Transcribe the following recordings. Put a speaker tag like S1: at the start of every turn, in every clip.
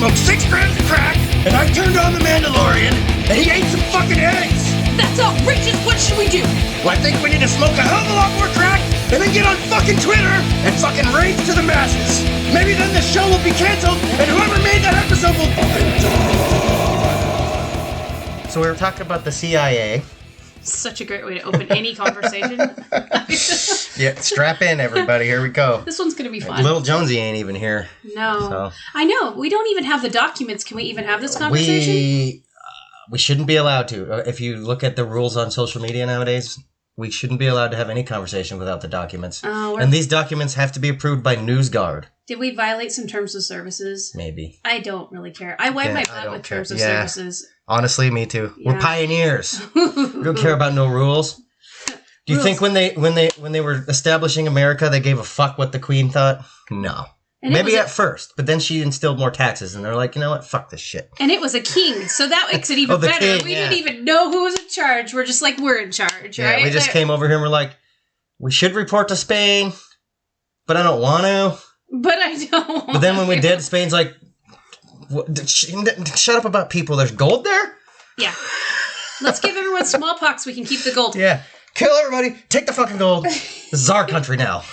S1: smoked 6 grams of crack, and I turned on the Mandalorian, and he ate some fucking eggs.
S2: That's outrageous. What should we do?
S1: Well, I think we need to smoke a hell of a lot more crack, and then get on fucking Twitter and fucking rage to the masses. Maybe then the show will be canceled, and whoever made that episode will fucking die.
S3: So we were talking about the CIA.
S2: Such a great way to open any conversation.
S3: Yeah, strap in, everybody. Here we go.
S2: This one's going to be fun.
S3: Little Jonesy ain't even here.
S2: No.
S3: So.
S2: I know. We don't even have the documents. Can we even have this conversation?
S3: We shouldn't be allowed to. If you look at the rules on social media nowadays, we shouldn't be allowed to have any conversation without the documents.
S2: Oh,
S3: and these documents have to be approved by NewsGuard.
S2: Did we violate some terms of services?
S3: Maybe.
S2: I don't really care. I wipe my butt with terms of services.
S3: Honestly, me too. Yeah. We're pioneers. We don't care about no rules. Do you think when they were establishing America, they gave a fuck what the Queen thought? No. And maybe at first, but then she instilled more taxes, and they're like, you know what? Fuck this shit.
S2: And it was a king, so that makes it even better.
S3: King,
S2: we didn't even know who was in charge. We're just like, we're in charge, right?
S3: Yeah, we just came over here and we're like, we should report to Spain, but I don't want to.
S2: But I don't.
S3: But then when we did, Spain's like, shut up about people. There's gold there?
S2: Yeah. Let's give everyone smallpox. We can keep the gold.
S3: Yeah. Kill everybody. Take the fucking gold. This is our country now.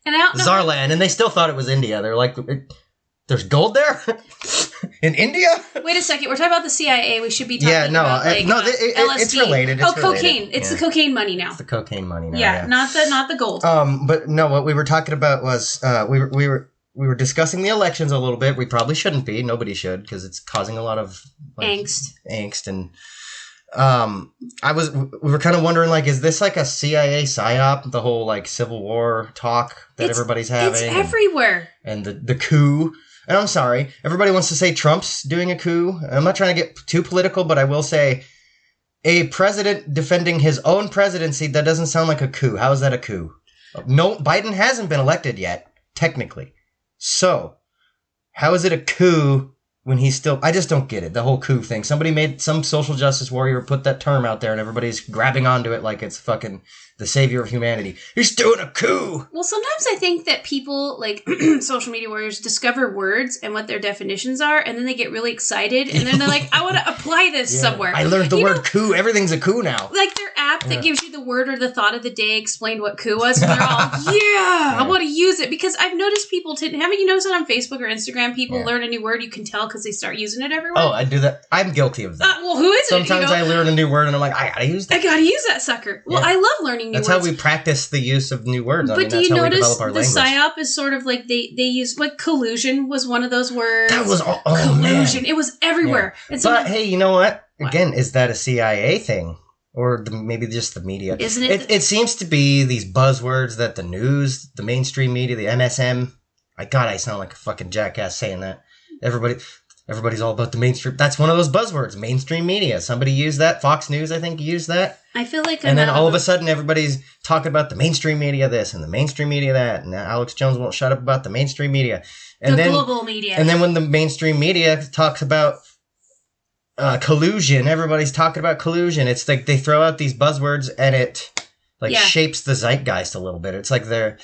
S2: And I don't know.
S3: Czarland. And they still thought it was India. They're like, there's gold there? In India?
S2: Wait a second. We're talking about the CIA. We should be talking about LSD.
S3: It's related. It's
S2: cocaine. It's the cocaine money now.
S3: It's the cocaine money now.
S2: Yeah, not the gold.
S3: But no, what we were talking about was we were discussing the elections a little bit. We probably shouldn't be. Nobody should, because it's causing a lot of angst and we were kind of wondering, like, is this like a CIA psyop, the whole like Civil War talk that everybody's having?
S2: It's everywhere.
S3: And the coup. And I'm sorry, everybody wants to say Trump's doing a coup. I'm not trying to get too political, but I will say a president defending his own presidency, that doesn't sound like a coup. How is that a coup? No, Biden hasn't been elected yet, technically. So, how is it a coup when he's still... I just don't get it, the whole coup thing. Somebody made... Some social justice warrior put that term out there, and everybody's grabbing onto it like it's fucking the savior of humanity. He's doing a coup!
S2: Well, sometimes I think that people, like social media warriors, discover words and what their definitions are, and then they get really excited, and then they're like, I want to apply this somewhere.
S3: I learned the word coup. Everything's a coup now.
S2: Like their app that gives you the word or the thought of the day explained what coup was, and they're all, I want to use it. Because I've noticed people... haven't you noticed that on Facebook or Instagram? People learn a new word, you can tell because they start using it everywhere.
S3: Oh, I do that. I'm guilty of that.
S2: Well, who is it?
S3: Sometimes I learn a new word and I'm like, I gotta use that.
S2: I gotta use that sucker. Well, I love learning new words.
S3: That's how we practice the use of new words.
S2: But do you notice the psyop is sort of like they use, like, collusion was one of those words.
S3: That was
S2: collusion. Man. It was everywhere.
S3: Yeah. But hey, you know what? Again, is that a CIA thing? Or maybe just the media?
S2: Isn't it?
S3: It seems to be these buzzwords that the news, the mainstream media, the MSM. I sound like a fucking jackass saying that. Everybody's all about the mainstream. That's one of those buzzwords, mainstream media. Somebody used that. Fox News, I think, used that.
S2: I feel like
S3: and then all of a sudden, everybody's talking about the mainstream media this and the mainstream media that. And now Alex Jones won't shut up about the mainstream media. And
S2: the global media.
S3: And then when the mainstream media talks about collusion, everybody's talking about collusion. It's like they throw out these buzzwords and it shapes the zeitgeist a little bit. It's like they're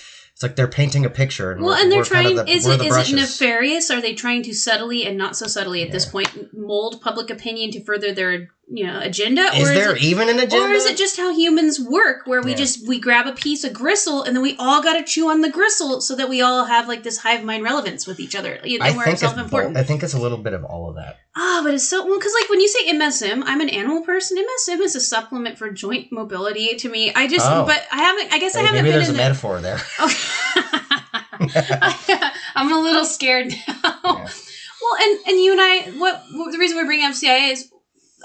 S3: painting a picture. And
S2: they're trying. Is it nefarious? Are they trying to subtly and not so subtly at this point mold public opinion to further their agenda?
S3: Is there even an agenda?
S2: Or is it just how humans work, where we grab a piece of gristle and then we all got to chew on the gristle so that we all have like this hive mind relevance with each other, and we're self-important.
S3: I think it's a little bit of all of that.
S2: But it's so because like when you say MSM, I'm an animal person. MSM is a supplement for joint mobility to me. I haven't.
S3: Maybe there's a metaphor there.
S2: I'm a little scared now. Yeah. Well, and you and I, what the reason we bring up CIA is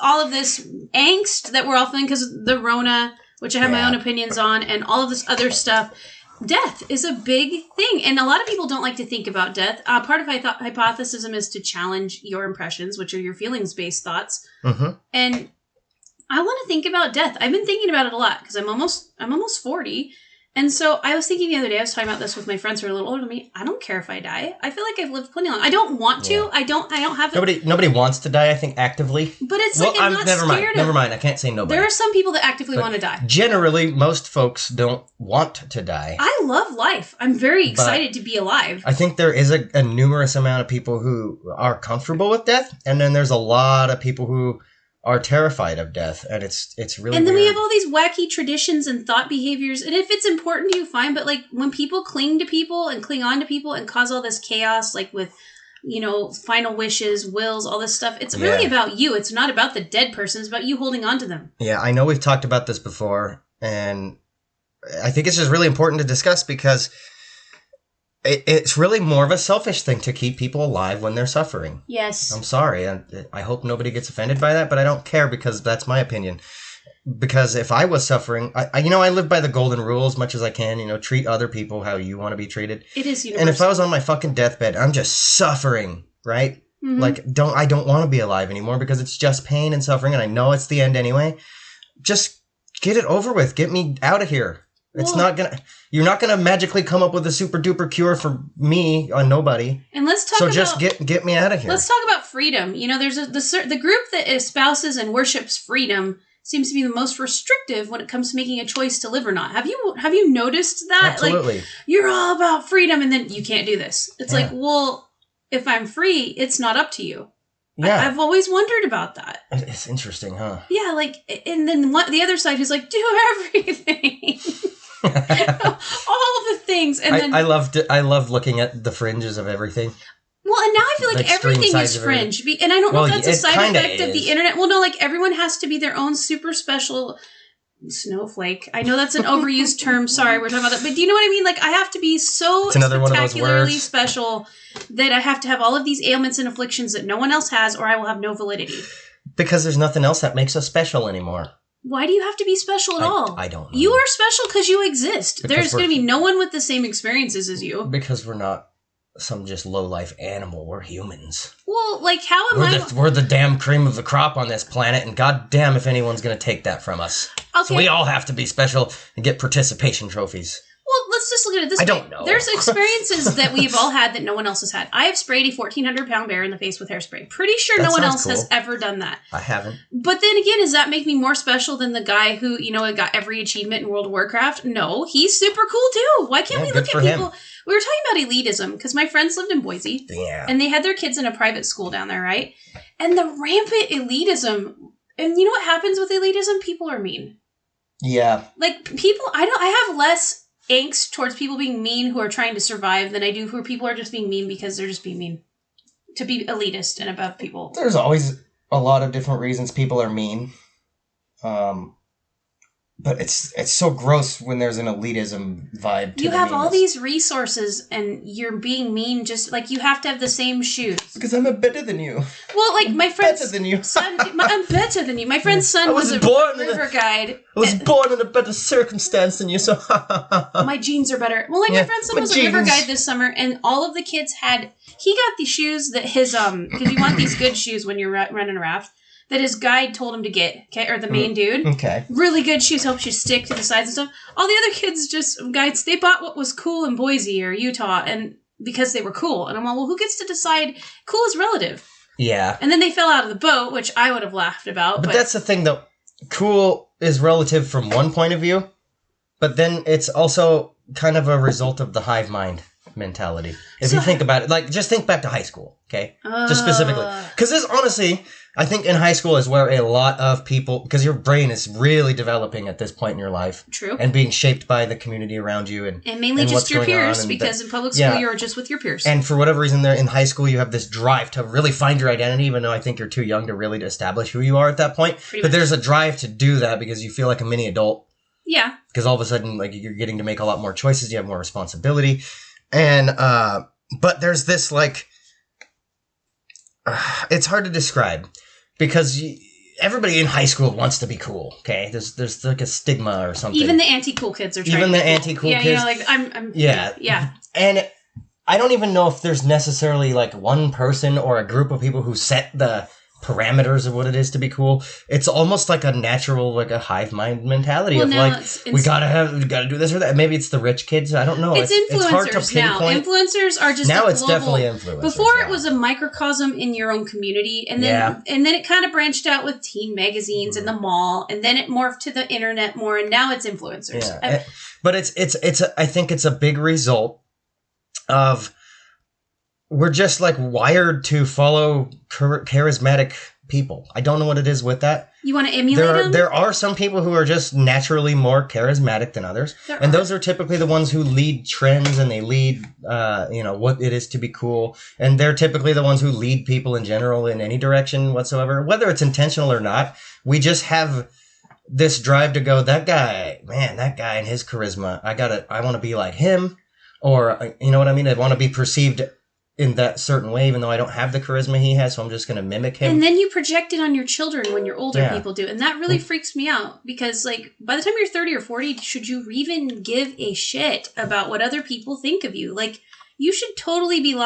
S2: all of this angst that we're all feeling because of the Rona, which I have my own opinions on, and all of this other stuff. Death is a big thing, and a lot of people don't like to think about death. Part of hypothesism is to challenge your impressions, which are your feelings-based thoughts. Mm-hmm. And I want to think about death. I've been thinking about it a lot because I'm almost 40. And so I was thinking the other day, I was talking about this with my friends who are a little older than me. I don't care if I die. I feel like I've lived plenty long. I don't want to.
S3: Yeah.
S2: I don't have
S3: Nobody wants to die, I think, actively.
S2: But it's like I'm not scared of.
S3: Never mind. I can't say nobody.
S2: There are some people that actively want to die.
S3: Generally, most folks don't want to die.
S2: I love life. I'm very excited to be alive.
S3: I think there is a numerous amount of people who are comfortable with death, and then there's a lot of people who are terrified of death, and it's really
S2: And then
S3: weird.
S2: we have all these wacky traditions and thought behaviors, and if it's important to you, fine, but like when people cling to people and cling on to people and cause all this chaos, like with, final wishes, wills, all this stuff, it's really about you. It's not about the dead person. It's about you holding on to them.
S3: Yeah, I know we've talked about this before, and I think it's just really important to discuss because it's really more of a selfish thing to keep people alive when they're suffering.
S2: Yes.
S3: I'm sorry. I hope nobody gets offended by that, but I don't care because that's my opinion. Because if I was suffering, I live by the golden rule as much as I can, treat other people how you want to be treated.
S2: It is universal.
S3: And if I was on my fucking deathbed, I'm just suffering, right?
S2: Mm-hmm.
S3: Like, I don't want to be alive anymore because it's just pain and suffering, and I know it's the end anyway. Just get it over with. Get me out of here. You're not gonna magically come up with a super duper cure for me on nobody.
S2: And let's talk about.
S3: So just get me out of here.
S2: Let's talk about freedom. There's the group that espouses and worships freedom seems to be the most restrictive when it comes to making a choice to live or not. Have you noticed that?
S3: Absolutely.
S2: Like, you're all about freedom, and then you can't do this. It's like, well, if I'm free, it's not up to you.
S3: Yeah.
S2: I've always wondered about that.
S3: It's interesting, huh?
S2: Yeah, like, and then the other side who's like, do everything. All the things, and then
S3: I love looking at the fringes of everything.
S2: Well, and now I feel like
S3: extreme
S2: everything
S3: sides
S2: is
S3: of
S2: fringe, and I don't know if that's a
S3: it
S2: side
S3: kinda
S2: effect of the internet. Well, no, like everyone has to be their own super special snowflake. I know that's an overused term. Sorry, we're talking about that, but do you know what I mean? Like I have to be so
S3: It's another one of those
S2: spectacularly
S3: words.
S2: special that I have to have all of these ailments and afflictions that no one else has, or I will have no validity.
S3: Because there's nothing else that makes us special anymore.
S2: Why do you have to be special at all?
S3: I don't know.
S2: You are special because you exist.
S3: Because
S2: There's going to be no one with the same experiences as you.
S3: Because we're not some just low-life animal. We're humans.
S2: Well, like, how am I...
S3: We're the damn cream of the crop on this planet, and goddamn if anyone's going to take that from us.
S2: Okay.
S3: So we all have to be special and get participation trophies.
S2: Well, let's just look at it this way.
S3: I don't know.
S2: There's experiences that we've all had that no one else has had. I have sprayed a 1,400-pound bear in the face with hairspray. Pretty sure
S3: That
S2: no one
S3: sounds
S2: else has
S3: cool.
S2: ever done that.
S3: I haven't.
S2: But then again, does that make me more special than the guy who, got every achievement in World of Warcraft? No, he's super cool too. Why can't we look at people... We were talking about elitism because my friends lived in Boise.
S3: Yeah.
S2: And they had their kids in a private school down there, right? And the rampant elitism... And you know what happens with elitism? People are mean.
S3: Yeah.
S2: Like, people... I have less angst towards people being mean who are trying to survive than I do who people are just being mean because they're just being mean. To be elitist and above people.
S3: There's always a lot of different reasons people are mean. But it's so gross when there's an elitism vibe to
S2: You
S3: the
S2: have all
S3: meanness.
S2: these resources and you're being mean just like you have to have the same shoes.
S3: Because I'm better than you.
S2: Well, like my friend's
S3: Better than you.
S2: son, I'm better than you. My friend's son was a
S3: born in
S2: river guide.
S3: I was born in a better circumstance than you, so
S2: My jeans are better. Well, like my friend's son was a river guide this summer, and all of the kids he got the shoes that his because you want these good shoes when you're running a raft. That his guide told him to get, okay, or the main dude.
S3: Okay.
S2: Really good shoes, helps you stick to the sides and stuff. All the other kids guides, they bought what was cool in Boise or Utah, and because they were cool. And I'm like, well, who gets to decide? Cool is relative.
S3: Yeah.
S2: And then they fell out of the boat, which I would have laughed about.
S3: But that's the thing, though. Cool is relative from one point of view, but then it's also kind of a result of the hive mind mentality. If you think about it, like, just think back to high school, okay? Just specifically. Because this, honestly, I think in high school is where a lot of people, because your brain is really developing at this point in your life.
S2: True.
S3: And being shaped by the community around you. And
S2: mainly just
S3: what's
S2: your
S3: going
S2: peers,
S3: on,
S2: because in public school you're just with your peers.
S3: And for whatever reason, there in high school, you have this drive to really find your identity, even though I think you're too young to really establish who you are at that point. But there's a drive to do that because you feel like a mini adult.
S2: Yeah.
S3: Because all of a sudden, like, you're getting to make a lot more choices, you have more responsibility. And, but there's this, like, it's hard to describe because everybody in high school wants to be cool, okay? There's like a stigma or something.
S2: Even the anti-cool kids are trying to be cool.
S3: anti-cool kids.
S2: Yeah, like, I'm... Yeah.
S3: And I don't even know if there's necessarily, like, one person or a group of people who set the parameters of what it is to be cool. It's almost like a natural, like a hive mind mentality of like, we gotta do this or that. Maybe it's the rich kids. I don't know.
S2: It's influencers
S3: it's hard to pinpoint.
S2: now. Influencers are just
S3: now.
S2: It's
S3: definitely influencers.
S2: Before it was a microcosm in your own community, and then it kind of branched out with teen magazines and the mall, and then it morphed to the internet more, and now it's influencers.
S3: Yeah. But I think it's a big result of we're just like wired to follow charismatic people. I don't know what it is with that.
S2: You want to emulate them?
S3: There are some people who are just naturally more charismatic than others. Those are typically the ones who lead trends and they lead, what it is to be cool. And they're typically the ones who lead people in general in any direction whatsoever. Whether it's intentional or not, we just have this drive to go, that guy and his charisma, I want to be like him. Or, you know what I mean? I want to be perceived in that certain way, even though I don't have the charisma he has, so I'm just going to mimic him.
S2: And then you project it on your children when your older people do. And that really freaks me out because, like, by the time you're 30 or 40, should you even give a shit about what other people think of you? Like, you should totally be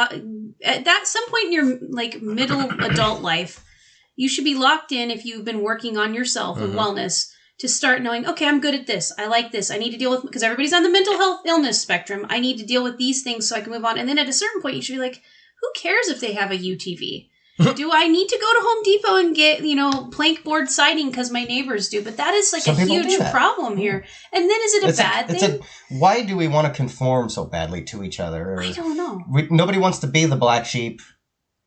S2: at some point in your, like, middle adult life, you should be locked in if you've been working on yourself with wellness to start knowing, okay, I'm good at this. I like this. I need to deal with, because everybody's on the mental health illness spectrum. I need to deal with these things so I can move on. And then at a certain point, you should be like, who cares if they have a UTV? Do I need to go to Home Depot and get, plank board siding because my neighbors do? But that is like a huge problem here. And then is it a bad thing?
S3: Why do we want to conform so badly to each other?
S2: I don't know.
S3: Nobody wants to be the black sheep.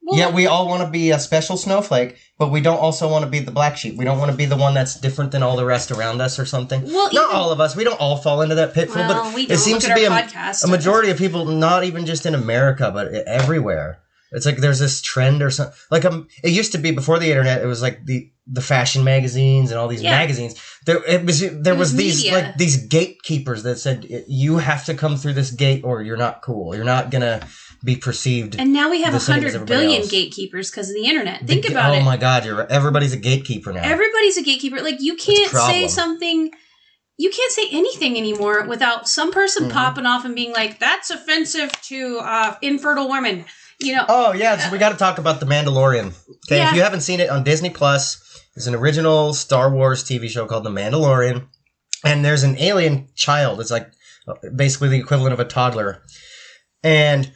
S3: Well, we all want to be a special snowflake, but we don't also want to be the black sheep. We don't want to be the one that's different than all the rest around us or something. Well, not all of us. We don't all fall into that pitfall, but it seems to be a majority of people, not even just in America, but everywhere. It's like there's this trend or something. Like it used to be before the internet. It was like the fashion magazines and all these magazines. There was these gatekeepers that said you have to come through this gate or you're not cool. You're not gonna be perceived.
S2: And now we have 100 billion gatekeepers because of the internet. Think about it.
S3: Oh my God, everybody's a gatekeeper now.
S2: Everybody's a gatekeeper. Like you can't say something. You can't say anything anymore without some person popping off and being like, "That's offensive to infertile women."
S3: Oh yeah, so we got to talk about The Mandalorian. Okay, if you haven't seen it on Disney Plus, it's an original Star Wars TV show called The Mandalorian, and there's an alien child. It's like basically the equivalent of a toddler, and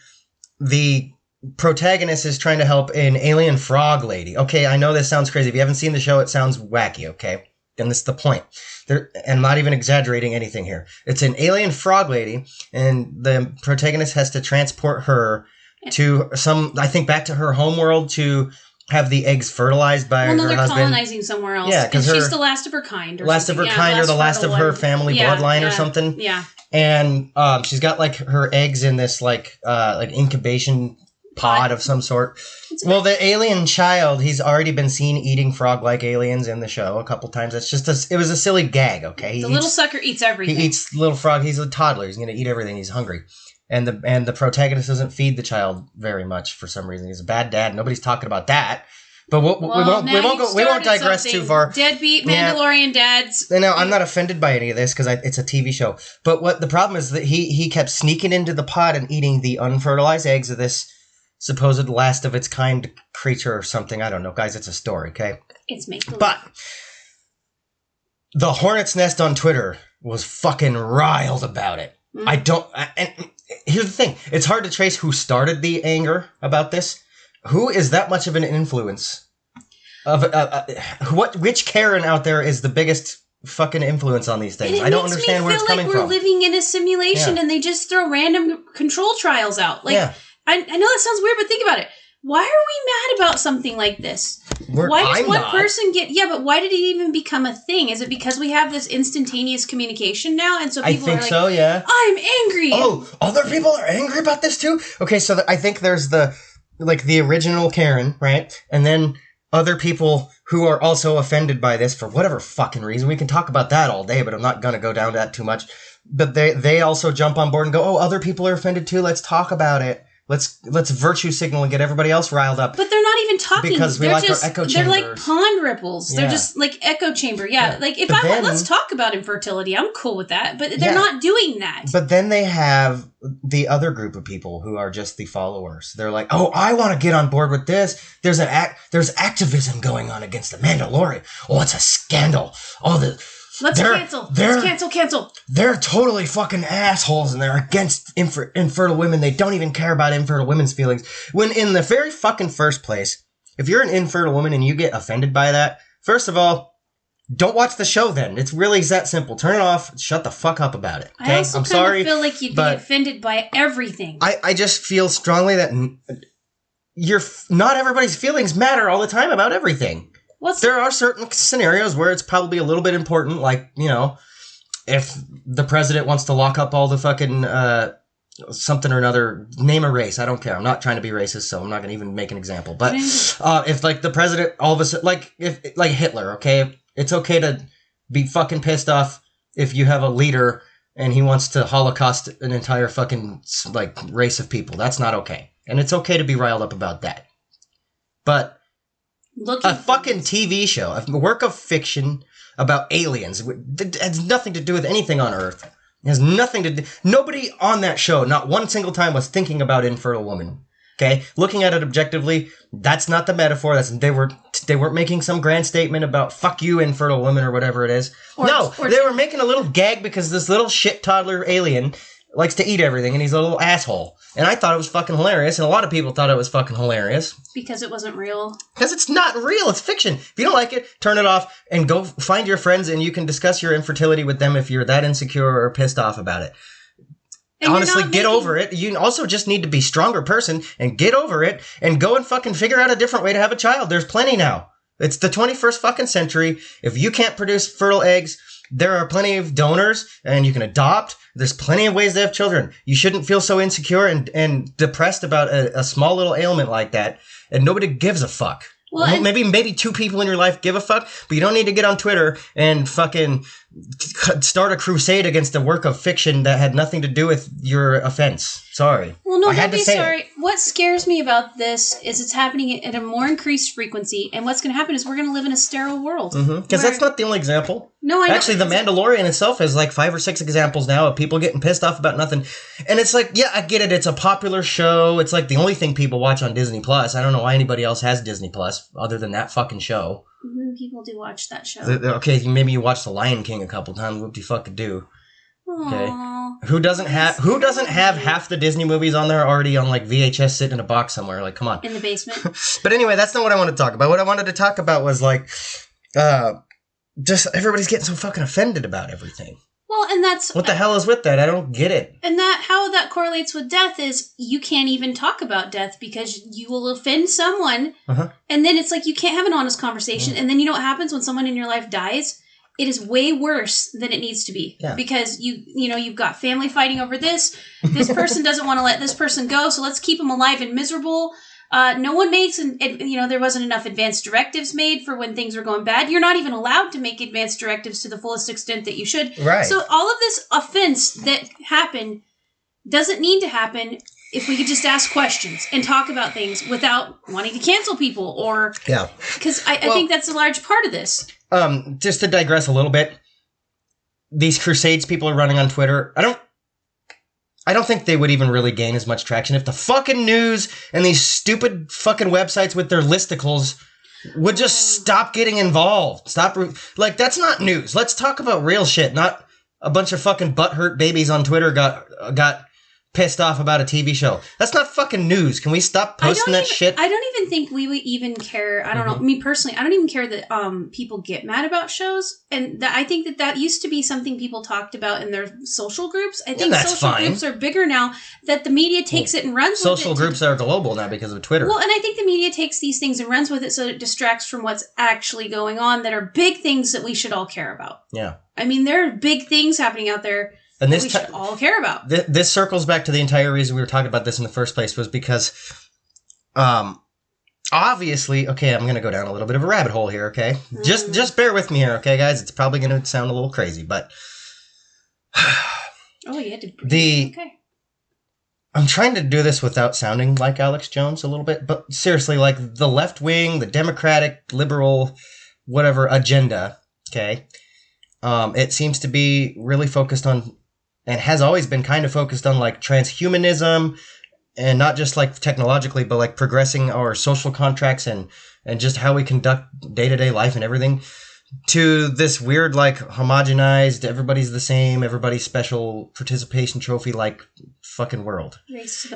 S3: the protagonist is trying to help an alien frog lady. Okay, I know this sounds crazy. If you haven't seen the show, it sounds wacky. Okay, and that's the point. And I'm not even exaggerating anything here. It's an alien frog lady, and the protagonist has to transport her to back to her homeworld to have the eggs fertilized by her husband.
S2: Well, no, they're colonizing somewhere else. Yeah, because she's the last of her kind. Or last something.
S3: Of her kind, or the last of her family bloodline, or something.
S2: Yeah.
S3: And she's got like her eggs in this like incubation pod of some sort. Well, the alien child, he's already been seen eating frog-like aliens in the show a couple times. It's just it was a silly gag. Okay,
S2: the little sucker eats everything.
S3: He eats little frog. He's a toddler. He's gonna eat everything. He's hungry. And the protagonist doesn't feed the child very much for some reason. He's a bad dad. Nobody's talking about that. But we won't digress too far.
S2: Deadbeat Mandalorian dads.
S3: No, I'm not offended by any of this because it's a TV show. But what the problem is that he kept sneaking into the pod and eating the unfertilized eggs of this supposed last of its kind creature or something. I don't know, guys. It's a story, okay?
S2: It's make-believe.
S3: But the Hornet's Nest on Twitter was fucking riled about it. And here's the thing. It's hard to trace who started the anger about this. Who is that much of an influence? Which Karen out there is the biggest fucking influence on these things? I don't understand where it's coming from.
S2: We're living in a simulation and they just throw random control trials out. Like, I know that sounds weird, but think about it. Why are we mad about something like this? Why does one person get... Yeah, but why did it even become a thing? Is it because we have this instantaneous communication now? And so people are like,
S3: so, yeah.
S2: I'm angry.
S3: Oh, other people are angry about this too? Okay, so I think there's the original Karen, right? And then other people who are also offended by this for whatever fucking reason. We can talk about that all day, but I'm not going to go down that too much. But they also jump on board and go, oh, other people are offended too. Let's talk about it. Let's virtue signal and get everybody else riled up.
S2: But they're not even talking.
S3: Because we
S2: they're
S3: like
S2: just,
S3: our echo
S2: They're like
S3: chambers.
S2: pond ripples.
S3: Yeah.
S2: They're just like echo chamber. Yeah. Like if let's talk about infertility. I'm cool with that. But they're not doing that.
S3: But then they have the other group of people who are just the followers. They're like, oh, I want to get on board with this. There's activism going on against the Mandalorian. Oh, it's a scandal. Oh,
S2: Let's cancel.
S3: They're totally fucking assholes and they're against infertile women. They don't even care about infertile women's feelings. When in the very fucking first place, if you're an infertile woman and you get offended by that, first of all, don't watch the show then. It's really that simple. Turn it off. Shut the fuck up about it. Okay?
S2: I also kind of feel like you'd be offended by everything.
S3: I just feel strongly that not everybody's feelings matter all the time about everything. There are certain scenarios where it's probably a little bit important, like, you know, if the president wants to lock up all the fucking something or another, name a race, I don't care. I'm not trying to be racist, so I'm not going to even make an example. But if, like, the president all of a sudden, like Hitler, okay, it's okay to be fucking pissed off if you have a leader and he wants to Holocaust an entire fucking, like, race of people. That's not okay. And it's okay to be riled up about that. But a fucking TV show, a work of fiction about aliens, it has nothing to do with anything on Earth. It has nothing to do... Nobody on that show, not one single time, was thinking about infertile women. Okay? Looking at it objectively, that's not the metaphor. They weren't making some grand statement about fuck you, infertile women, or whatever it is. They were making a little gag because this little shit toddler alien likes to eat everything, and he's a little asshole. And I thought it was fucking hilarious, and a lot of people thought it was fucking hilarious.
S2: Because it wasn't real.
S3: Because it's not real, it's fiction. If you don't like it, turn it off, and go find your friends, and you can discuss your infertility with them if you're that insecure or pissed off about it. And honestly, get over it. You also just need to be a stronger person, and get over it, and go and fucking figure out a different way to have a child. There's plenty now. It's the 21st fucking century. If you can't produce fertile eggs, there are plenty of donors, and you can adopt. There's plenty of ways to have children. You shouldn't feel so insecure and depressed about a small little ailment like that, and nobody gives a fuck. Well, maybe two people in your life give a fuck, but you don't need to get on Twitter and fucking start a crusade against a work of fiction that had nothing to do with your offense. Sorry.
S2: Well, no, don't be sorry. What scares me about this is it's happening at a more increased frequency, and what's going to happen is we're going to live in a sterile world.
S3: Because that's not the only example.
S2: No, I know.
S3: Actually, The Mandalorian itself has like 5 or 6 examples now of people getting pissed off about nothing. And it's like, yeah, I get it. It's a popular show. It's like the only thing people watch on Disney Plus. I don't know why anybody else has Disney Plus other than that fucking show.
S2: People do watch that show.
S3: Okay, maybe you watch The Lion King a couple times. What do you fucking do? Okay.
S2: Aww.
S3: Who doesn't have half the Disney movies on there already on like VHS sitting in a box somewhere? Like, come on.
S2: In the basement.
S3: But anyway, that's not what I want to talk about. What I wanted to talk about was like, just everybody's getting so fucking offended about everything.
S2: Well, and that's...
S3: What the hell is with that? I don't get it.
S2: And how that correlates with death is you can't even talk about death because you will offend someone. And then it's like you can't have an honest conversation. And then you know what happens when someone in your life dies? It is way worse than it needs to be. Yeah. Because you've got family fighting over this. This person doesn't want to let this person go, so let's keep them alive and miserable. No one makes, there wasn't enough advanced directives made for when things were going bad. You're not even allowed to make advanced directives to the fullest extent that you should.
S3: Right.
S2: So all of this offense that happened doesn't need to happen if we could just ask questions and talk about things without wanting to cancel people or...
S3: Yeah.
S2: Because I think that's a large part of this.
S3: Just to digress a little bit, these crusades people are running on Twitter, I don't think they would even really gain as much traction if the fucking news and these stupid fucking websites with their listicles would just stop getting involved. Like, that's not news. Let's talk about real shit, not a bunch of fucking butthurt babies on Twitter got pissed off about a TV show. That's not fucking news. Can we stop posting that shit?
S2: I don't even think we would even care. I don't know. Me personally, I don't even care that people get mad about shows. And I think that used to be something people talked about in their social groups. I think social groups are bigger now that the media takes it and runs with it.
S3: Social groups are global now because of Twitter.
S2: Well, and I think the media takes these things and runs with it so it distracts from what's actually going on that are big things that we should all care about.
S3: Yeah.
S2: I mean, there are big things happening out there and we should all care about.
S3: This circles back to the entire reason we were talking about this in the first place was because, obviously, okay, I'm going to go down a little bit of a rabbit hole here, okay? Just bear with me here, okay, guys? It's probably going to sound a little crazy, but...
S2: Oh, you had to breathe. Okay.
S3: I'm trying to do this without sounding like Alex Jones a little bit, but seriously, like the left wing, the Democratic, liberal, whatever agenda, okay, it seems to be really focused on, and has always been kind of focused on like transhumanism, and not just like technologically, but like progressing our social contracts and just how we conduct day-to-day life and everything, to this weird, like, homogenized, everybody's the same, everybody's special participation trophy, like, fucking world.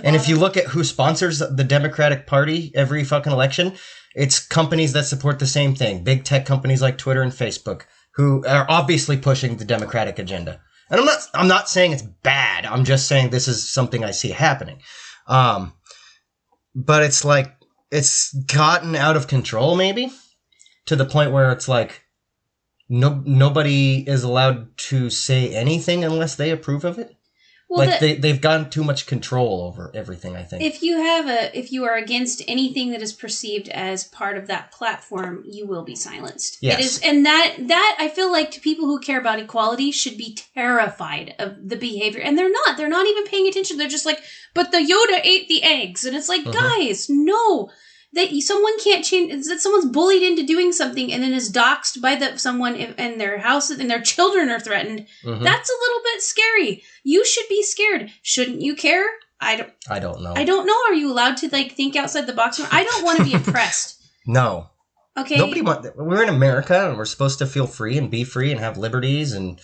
S3: And if you look at who sponsors the Democratic Party every fucking election, it's companies that support the same thing. Big tech companies like Twitter and Facebook, who are obviously pushing the Democratic agenda. And I'm not saying it's bad. I'm just saying this is something I see happening. But it's like, it's gotten out of control, maybe, to the point where it's like, nobody is allowed to say anything unless they approve of it. Well, like they've gotten too much control over everything, I think.
S2: If you are against anything that is perceived as part of that platform, you will be silenced.
S3: Yes.
S2: It is, and that I feel like to people who care about equality should be terrified of the behavior. And they're not. They're not even paying attention. They're just like, but the Yoda ate the eggs. And it's like, guys, no. That someone can't change, that someone's bullied into doing something and then is doxxed by someone and their house and their children are threatened. That's a little bit scary. You should be scared. Shouldn't you care? I don't know. I don't know. Are you allowed to like think outside the box? I don't want to be oppressed.
S3: No.
S2: Okay.
S3: We're in America and we're supposed to feel free and be free and have liberties and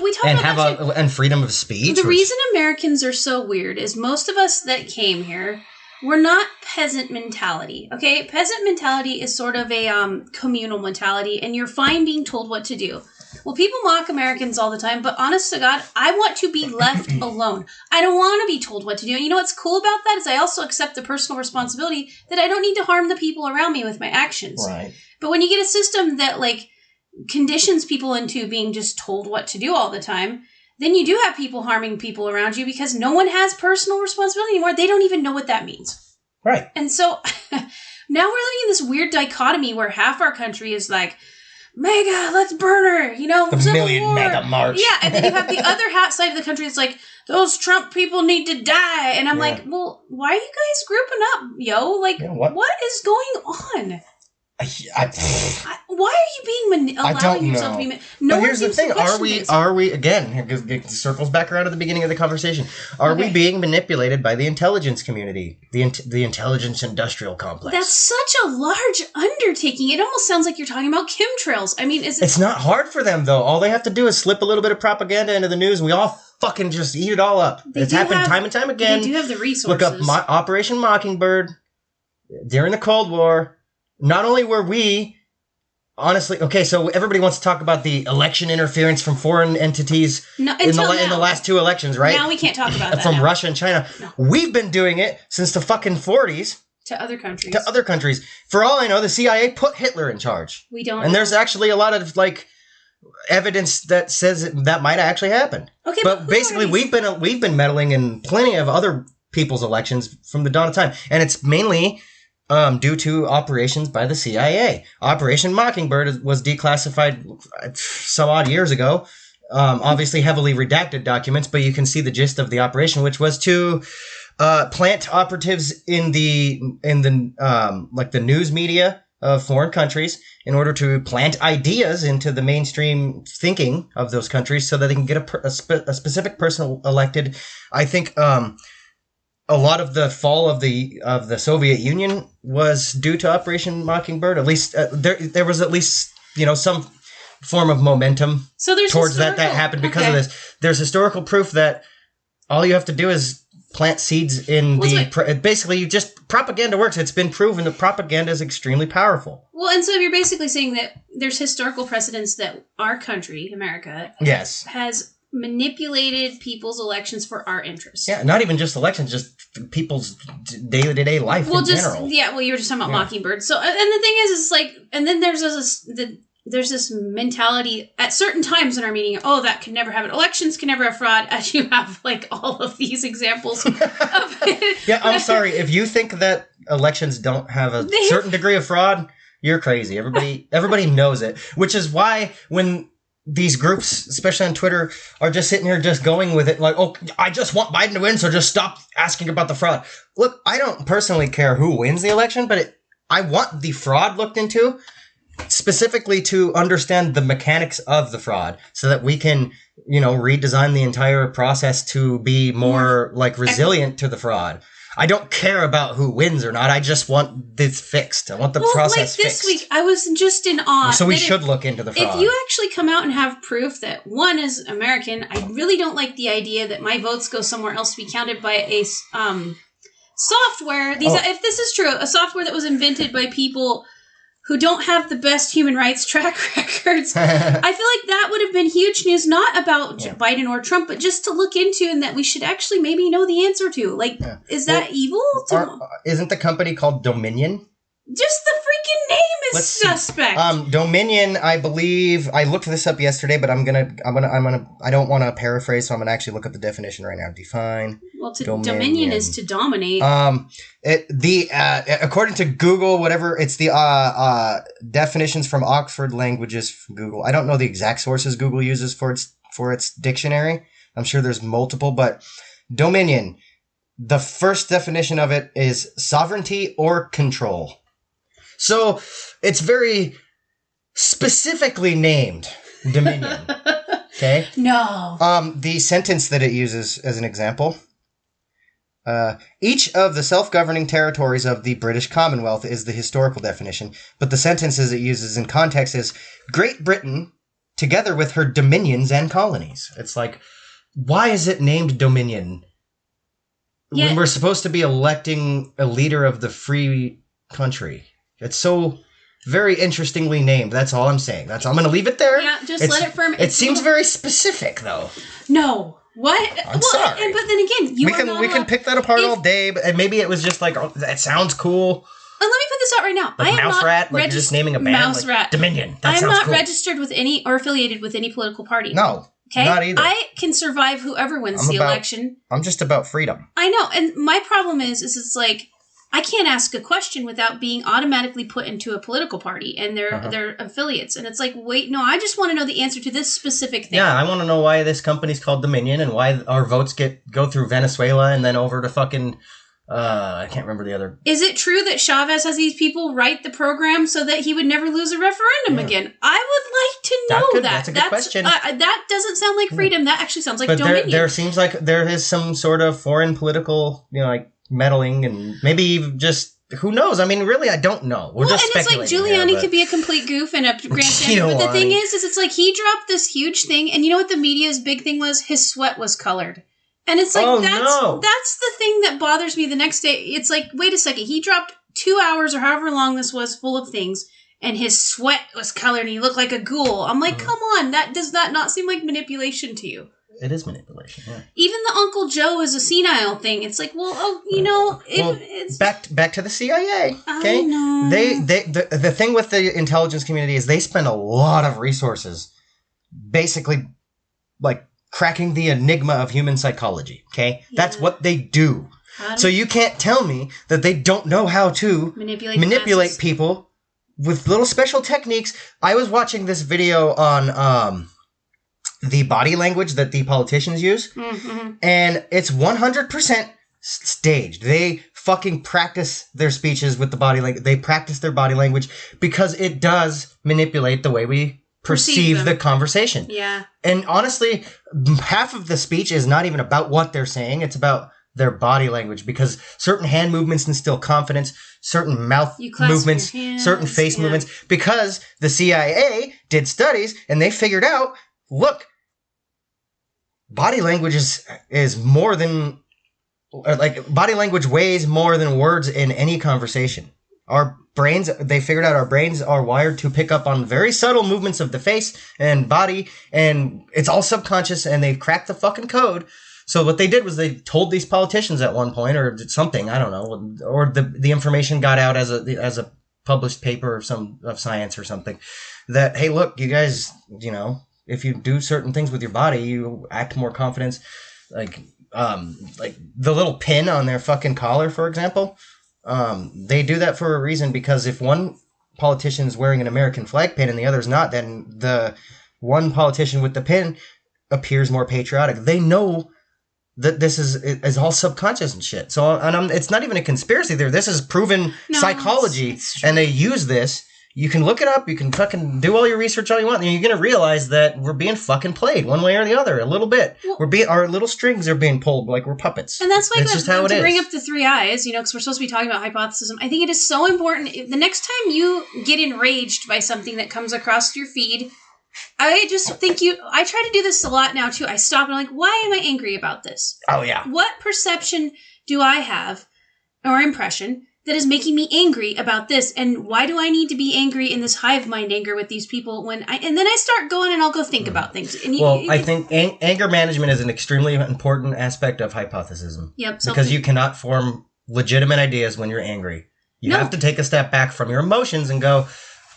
S2: we talk about that too.
S3: And freedom of speech.
S2: The reason Americans are so weird is most of us that came here, we're not peasant mentality, okay? Peasant mentality is sort of a communal mentality, and you're fine being told what to do. Well, people mock Americans all the time, but honest to God, I want to be left alone. I don't want to be told what to do. And you know what's cool about that is I also accept the personal responsibility that I don't need to harm the people around me with my actions.
S3: Right.
S2: But when you get a system that, like, conditions people into being just told what to do all the time, then you do have people harming people around you because no one has personal responsibility anymore. They don't even know what that means.
S3: Right.
S2: And so now we're living in this weird dichotomy where half our country is like, mega, let's burn her, you know,
S3: the million mega march.
S2: Yeah, and then you have the other half side of the country that's like, those Trump people need to die. And I'm like, well, why are you guys grouping up, yo? Like, what is going on? Why are you being allowing yourself to be?
S3: No, but here's the thing: are we again? It circles back around to the beginning of the conversation. Are we being manipulated by the intelligence community, the intelligence industrial complex?
S2: That's such a large undertaking. It almost sounds like you're talking about chemtrails. I mean, it's
S3: not hard for them though. All they have to do is slip a little bit of propaganda into the news, and we all fucking just eat it all up. It's happened time and time again.
S2: They do have the resources.
S3: Look up Operation Mockingbird during the Cold War. Not only were we, honestly, okay, so everybody wants to talk about the election interference from foreign entities in the last two elections, right?
S2: Now we can't talk about that.
S3: From Russia and China. No. We've been doing it since the fucking 40s.
S2: To other countries.
S3: For all I know, the CIA put Hitler in charge.
S2: We don't.
S3: And there's actually a lot of, like, evidence that says that might have actually happened. Okay, but basically we've been meddling in plenty of other people's elections from the dawn of time. And it's mainly due to operations by the CIA. Operation Mockingbird was declassified some odd years ago. Obviously heavily redacted documents, but you can see the gist of the operation, which was to plant operatives in the like the news media of foreign countries in order to plant ideas into the mainstream thinking of those countries so that they can get a specific person elected. I think a lot of the fall of the Soviet Union was due to Operation Mockingbird. At least there was at least some form of momentum towards that happened because of this. There's historical proof that all you have to do is plant seeds in basically you just propaganda works. It's been proven that propaganda is extremely powerful.
S2: Well, and so you're basically saying that there's historical precedence that our country, America, has manipulated people's elections for our interests.
S3: Yeah, not even just elections, just people's day-to-day life in general.
S2: Yeah, well, you were just talking about Mockingbird. So, and the thing is, it's like, and then there's this mentality at certain times in our meeting, that can never happen. Elections can never have fraud, as you have, like, all of these examples of it.
S3: Yeah, I'm sorry. If you think that elections don't have a certain degree of fraud, you're crazy. Everybody knows it, which is why when these groups, especially on Twitter, are just sitting here just going with it like, oh, I just want Biden to win, so just stop asking about the fraud. Look, I don't personally care who wins the election, but I want the fraud looked into, specifically to understand the mechanics of the fraud so that we can, redesign the entire process to be more resilient to the fraud. I don't care about who wins or not. I just want this fixed. I want the process fixed.
S2: This week, I was just in awe.
S3: So we should look into the fraud.
S2: If you actually come out and have proof that one is American, I really don't like the idea that my votes go somewhere else to be counted by a software. If this is true, a software that was invented by people who don't have the best human rights track records. I feel like that would have been huge news, not about Biden or Trump, but just to look into and that we should actually maybe know the answer to. Is that evil?
S3: Isn't the company called Dominion?
S2: Just the freaking name is suspect.
S3: Dominion, I believe, I looked this up yesterday, but I don't want to paraphrase, so I'm gonna actually look up the definition right now. Define.
S2: Well, Dominion is to dominate.
S3: According to Google, whatever, it's the definitions from Oxford Languages from Google. I don't know the exact sources Google uses for its dictionary. I'm sure there's multiple, but Dominion, the first definition of it is sovereignty or control. So it's very specifically named Dominion. Okay?
S2: No.
S3: The sentence that it uses as an example. Each of the self-governing territories of the British Commonwealth is the historical definition, but the sentences it uses in context is Great Britain, together with her dominions and colonies. It's like, why is it named Dominion?
S2: Yeah.
S3: When we're supposed to be electing a leader of the free country. It's so very interestingly named. That's all I'm saying. I'm going to leave it there.
S2: Yeah, let it firm.
S3: It seems very specific, though.
S2: No. What?
S3: I'm sorry.
S2: But then again,
S3: we can pick that apart all day, and maybe it was just like, oh, that sounds cool.
S2: Let me put this out right now.
S3: Like
S2: I am
S3: Mouse
S2: not
S3: Rat, like you're just naming a band.
S2: Mouse Rat.
S3: Dominion.
S2: I am not
S3: cool.
S2: registered with any or affiliated with any political party.
S3: No.
S2: Okay?
S3: Not either.
S2: I can survive whoever wins the election.
S3: I'm just about freedom.
S2: I know, and my problem is it's like I can't ask a question without being automatically put into a political party and their affiliates. And it's like, wait, no, I just want to know the answer to this specific thing.
S3: Yeah, I want to know why this company's called Dominion and why our votes go through Venezuela and then over to fucking, I can't remember the other.
S2: Is it true that Chavez has these people write the program so that he would never lose a referendum again? I would like to know that.
S3: That's a good question.
S2: That doesn't sound like freedom. That actually sounds like Dominion.
S3: There seems like there is some sort of foreign political, meddling and maybe just who knows? I mean, really, I don't know. We're just speculating.
S2: It's like Giuliani could be a complete goof and a grandstand. But the thing is it's like he dropped this huge thing, and you know what the media's big thing was? His sweat was colored. And it's like, that's the thing that bothers me the next day. It's like, wait a second, he dropped 2 hours or however long this was full of things, and his sweat was colored and he looked like a ghoul. I'm like, come on, does that not seem like manipulation to you?
S3: It is manipulation, yeah.
S2: Even the Uncle Joe is a senile thing. It's like, it's
S3: back to the CIA. Okay,
S2: I know.
S3: The thing with the intelligence community is they spend a lot of resources, basically, like cracking the enigma of human psychology. Okay, that's what they do. So you can't tell me that they don't know how to manipulate people with little special techniques. I was watching this video on the body language that the politicians use, and it's 100% staged. They fucking practice their speeches with the body language. They practice their body language because it does manipulate the way we perceive the conversation.
S2: Yeah.
S3: And honestly, half of the speech is not even about what they're saying. It's about their body language, because certain hand movements instill confidence, certain mouth movements, certain face movements, because the CIA did studies and they figured out, look, body language is more than, body language weighs more than words in any conversation. Our brains, they figured out our brains are wired to pick up on very subtle movements of the face and body, and it's all subconscious, and they've cracked the fucking code. So what they did was they told these politicians at one point, or something, I don't know, or the information got out as a published paper of science or something, that, hey, look, you guys, if you do certain things with your body, you act more confident. Like the little pin on their fucking collar, for example, they do that for a reason, because if one politician is wearing an American flag pin and the other's not, then the one politician with the pin appears more patriotic. They know that this is all subconscious and shit. So, it's not even a conspiracy theory. This is proven psychology, and they use this. You can look it up. You can fucking do all your research all you want, and you're gonna realize that we're being fucking played one way or the other a little bit. Well, our little strings are being pulled like we're puppets.
S2: And that's why
S3: to
S2: bring up the 3 eyes, because we're supposed to be talking about hypothesism. I think it is so important. The next time you get enraged by something that comes across your feed, I just think I try to do this a lot now too. I stop and I'm like, why am I angry about this?
S3: Oh yeah.
S2: What perception do I have or impression that is making me angry about this? And why do I need to be angry in this hive mind anger with these people and then I start going and I'll go think about things. And
S3: I think anger management is an extremely important aspect of hypothesism.
S2: Yep.
S3: Because you cannot form legitimate ideas when you're angry. You have to take a step back from your emotions and go,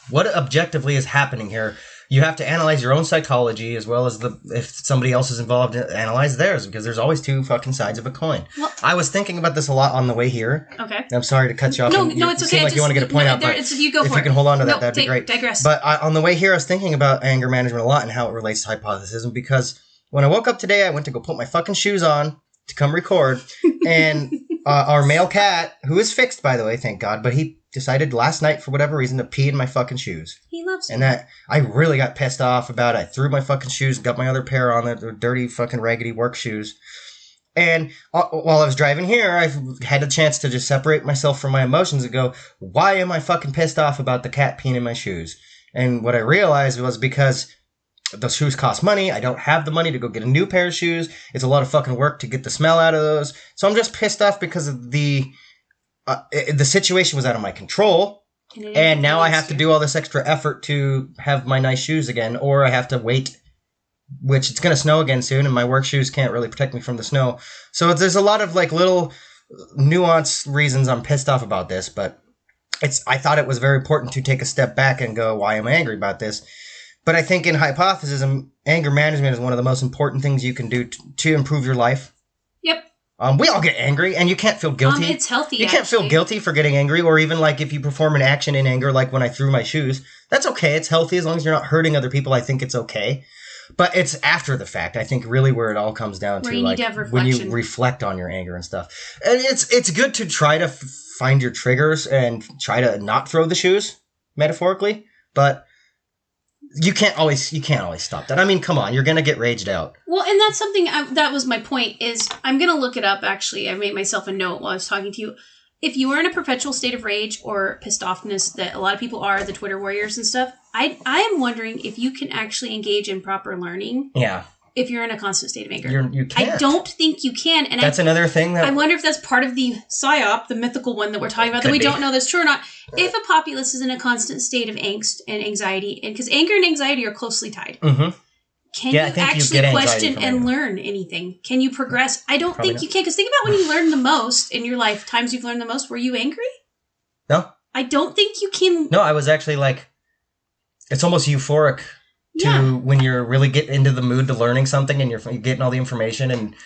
S3: what objectively is happening here? You have to analyze your own psychology as well as if somebody else is involved, analyze theirs, because there's always two fucking sides of a coin. Well, I was thinking about this a lot on the way here.
S2: Okay.
S3: I'm sorry to cut you off.
S2: No, it's okay.
S3: You seem like you want to get a point out, but
S2: if you
S3: can hold on to that, that'd be great.
S2: Digress.
S3: But on the way here, I was thinking about anger management a lot and how it relates to hypothesism, because when I woke up today, I went to go put my fucking shoes on to come record, and our male cat, who is fixed, by the way, thank God, but he decided last night, for whatever reason, to pee in my fucking shoes.
S2: He loves you.
S3: And that, I really got pissed off about it. I threw my fucking shoes, got my other pair on, the dirty fucking raggedy work shoes. And while I was driving here, I had a chance to just separate myself from my emotions and go, why am I fucking pissed off about the cat peeing in my shoes? And what I realized was because those shoes cost money. I don't have the money to go get a new pair of shoes. It's a lot of fucking work to get the smell out of those. So I'm just pissed off because of the situation was out of my control, and now I have to do all this extra effort to have my nice shoes again, or I have to wait, which it's going to snow again soon, and my work shoes can't really protect me from the snow. So there's a lot of like little nuanced reasons I'm pissed off about this, but I thought it was very important to take a step back and go, why am I angry about this? But I think in hypothesism, anger management is one of the most important things you can do to improve your life.
S2: Yep.
S3: We all get angry, and you can't feel guilty.
S2: It's healthy.
S3: You can't feel guilty for getting angry, or even like if you perform an action in anger, like when I threw my shoes. That's okay. It's healthy as long as you're not hurting other people. I think it's okay. But it's after the fact, I think, really where it all comes down to, like when you reflect on your anger and stuff. And it's good to try to find your triggers and try to not throw the shoes, metaphorically. But you can't always stop that. I mean, come on, you're gonna get raged out.
S2: Well, and that's something that was my point. Is I'm gonna look it up. Actually, I made myself a note while I was talking to you. If you are in a perpetual state of rage or pissed offness, that a lot of people are, the Twitter warriors and stuff, I am wondering if you can actually engage in proper learning.
S3: Yeah.
S2: If you're in a constant state of anger.
S3: You can't.
S2: I don't think you can. And
S3: that's another thing that...
S2: I wonder if that's part of the PSYOP, the mythical one that we're talking about, that we don't know that's true or not. If a populace is in a constant state of angst and anxiety, because anger and anxiety are closely tied, can you actually question and learn anything? Can you progress? I don't think you can. Because think about when you learn the most in your life, times you've learned the most, were you angry?
S3: No.
S2: I don't think you can...
S3: No, I was actually like... It's almost euphoric. When you're really getting into the mood to learning something and you're getting all the information and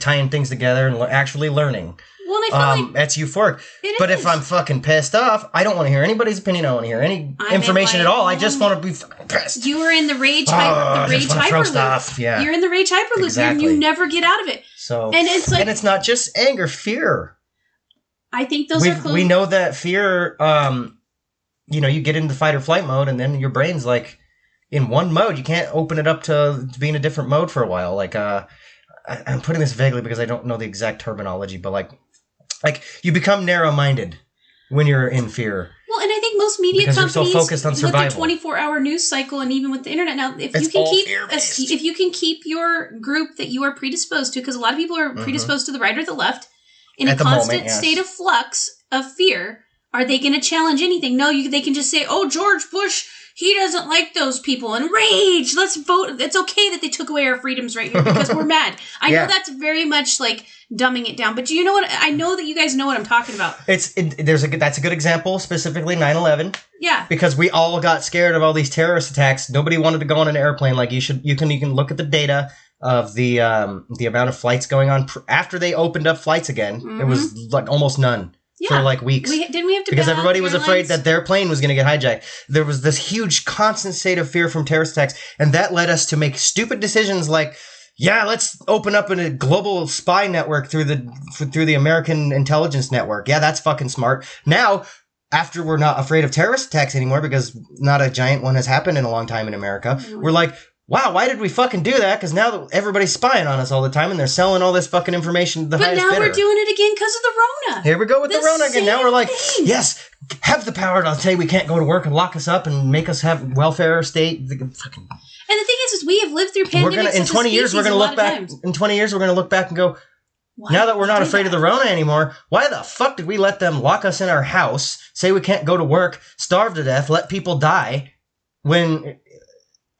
S3: tying things together and actually learning.
S2: Well, and I feel like
S3: that's euphoric. But if I'm fucking pissed off, I don't want to hear anybody's opinion. I don't want to hear any information at all. I just want to be fucking pissed.
S2: You are in the rage hyperloop.
S3: Yeah.
S2: You're in the rage hyperloop. Exactly. And you never get out of it.
S3: So,
S2: and it's
S3: not just anger, fear.
S2: I think those are close.
S3: We know that fear, you get into fight or flight mode, and then your brain's like, in one mode, you can't open it up to be in a different mode for a while. Like, I'm putting this vaguely because I don't know the exact terminology, but like you become narrow-minded when you're in fear.
S2: Well, and I think most media companies,
S3: so focused on survival,
S2: with the 24-hour news cycle, and even with the internet now, if you can keep your group that you are predisposed to, because a lot of people are predisposed to the right or the left, in a constant state of flux of fear, are they going to challenge anything? No, they can just say, "Oh, George Bush, he doesn't like those people," and rage. Let's vote. It's okay that they took away our freedoms right here because we're mad. I know that's very much like dumbing it down, but do you know what? I know that you guys know what I'm talking about.
S3: That's a good example, specifically 9/11.
S2: Yeah.
S3: Because we all got scared of all these terrorist attacks. Nobody wanted to go on an airplane. Like you can look at the data of the amount of flights going on after they opened up flights again. It was like almost none. for like weeks.
S2: Didn't we have to
S3: because
S2: bail out
S3: everybody
S2: the
S3: was afraid
S2: airlines?
S3: that their plane was going to get hijacked. There was this huge constant state of fear from terrorist attacks, and that led us to make stupid decisions like, yeah, let's open up a global spy network through the American intelligence network. Yeah, that's fucking smart. Now, after we're not afraid of terrorist attacks anymore because not a giant one has happened in a long time in America, we're like, wow, why did we fucking do that? Because now that everybody's spying on us all the time and they're selling all this fucking information to the highest bidder.
S2: But now we're doing it again because of the Rona.
S3: Here we go with the Rona again. Now we're like,
S2: thing.
S3: yes, have the power to say we can't go to work and lock us up and make us have welfare state. Fucking.
S2: And the thing is we have lived through pandemics.
S3: In 20 years, we're gonna look back. In 20 years, we're gonna look back and go, now that we're not afraid of the Rona anymore, why the fuck did we let them lock us in our house, say we can't go to work, starve to death, let people die, when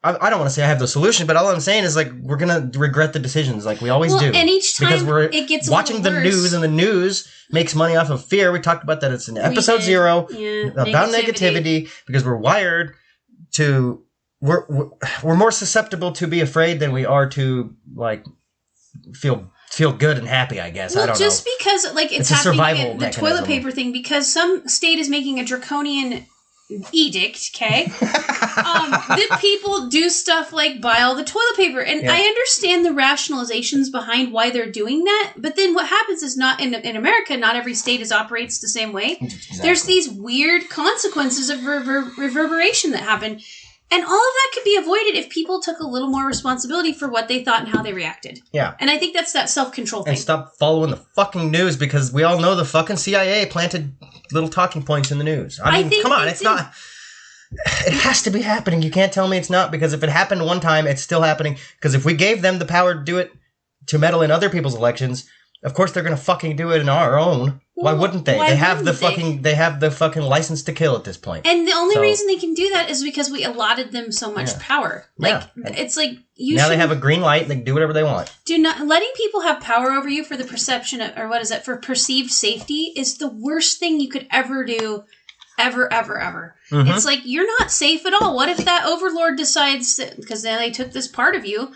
S3: I don't want to say I have the solution, but all I'm saying is like we're gonna regret the decisions, like we always do.
S2: And each time
S3: because we're
S2: it gets
S3: watching the news, and the news makes money off of fear. We talked about that. It's in episode 0 about negativity because we're wired to. We're more susceptible to be afraid than we are to like feel good and happy, I guess. I don't know. Just
S2: because like it's
S3: a
S2: happening
S3: survival
S2: the
S3: mechanism.
S2: Toilet paper thing, because some state is making a draconian edict, okay? That people do stuff like buy all the toilet paper. And I understand the rationalizations behind why they're doing that, but then what happens is not in America, not every state operates the same way. Exactly. There's these weird consequences of reverberation that happen. And all of that could be avoided if people took a little more responsibility for what they thought and how they reacted. Yeah. And I think that's that self-control thing.
S3: And stop following the fucking news, because we all know the fucking CIA planted little talking points in the news. I mean, come on, it's not... It has to be happening. You can't tell me it's not, because if it happened one time, it's still happening. Because if we gave them the power to do it, to meddle in other people's elections, of course they're going to fucking do it in our own. Why wouldn't they? They have the fucking license to kill at this point.
S2: And the only reason they can do that is because we allotted them so much power. Like it's like
S3: now they have a green light. They can do whatever they want.
S2: Letting people have power over you for the perception of, or what is it, for perceived safety is the worst thing you could ever do. Ever. Mm-hmm. It's like, you're not safe at all. What if that overlord decides that, because then they took this part of you,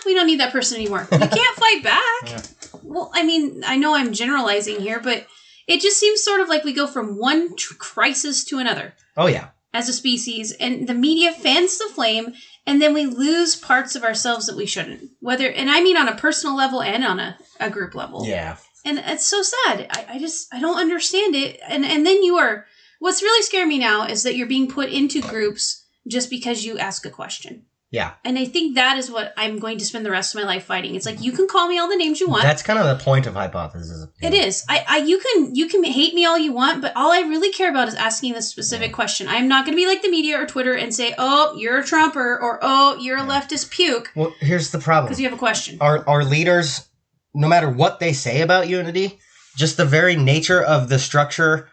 S2: we don't need that person anymore. You can't fight back. Yeah. Well, I mean, I know I'm generalizing here, but it just seems sort of like we go from one crisis to another.
S3: Oh, yeah.
S2: As a species, and the media fans the flame, and then we lose parts of ourselves that we shouldn't. And I mean on a personal level and on a group level.
S3: Yeah.
S2: And it's so sad. I don't understand it. And then what's really scaring me now is that you're being put into groups just because you ask a question.
S3: Yeah.
S2: And I think that is what I'm going to spend the rest of my life fighting. It's like, you can call me all the names you want.
S3: That's kind of the point of hypothesis.
S2: It is. You can hate me all you want, but all I really care about is asking this specific question. I'm not going to be like the media or Twitter and say, oh, you're a Trumper, or oh, you're a leftist puke.
S3: Well, here's the problem.
S2: Because you have a question.
S3: Our leaders, no matter what they say about unity, just the very nature of the structure...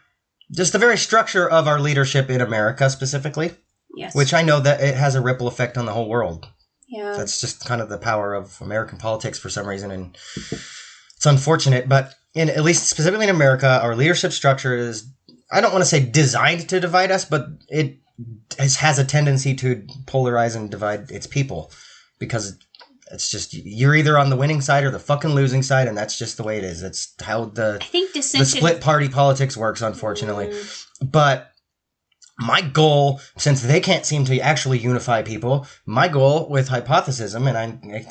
S3: Just the very structure of our leadership in America specifically.
S2: Yes.
S3: Which I know that it has a ripple effect on the whole world.
S2: Yeah.
S3: That's just kind of the power of American politics for some reason. And it's unfortunate. But at least specifically in America, our leadership structure is, I don't want to say designed to divide us, but it has a tendency to polarize and divide its people. Because it's just, you're either on the winning side or the fucking losing side, and that's just the way it is. It's how the split party politics works, unfortunately. But my goal, since they can't seem to actually unify people, my goal with hypothesism, and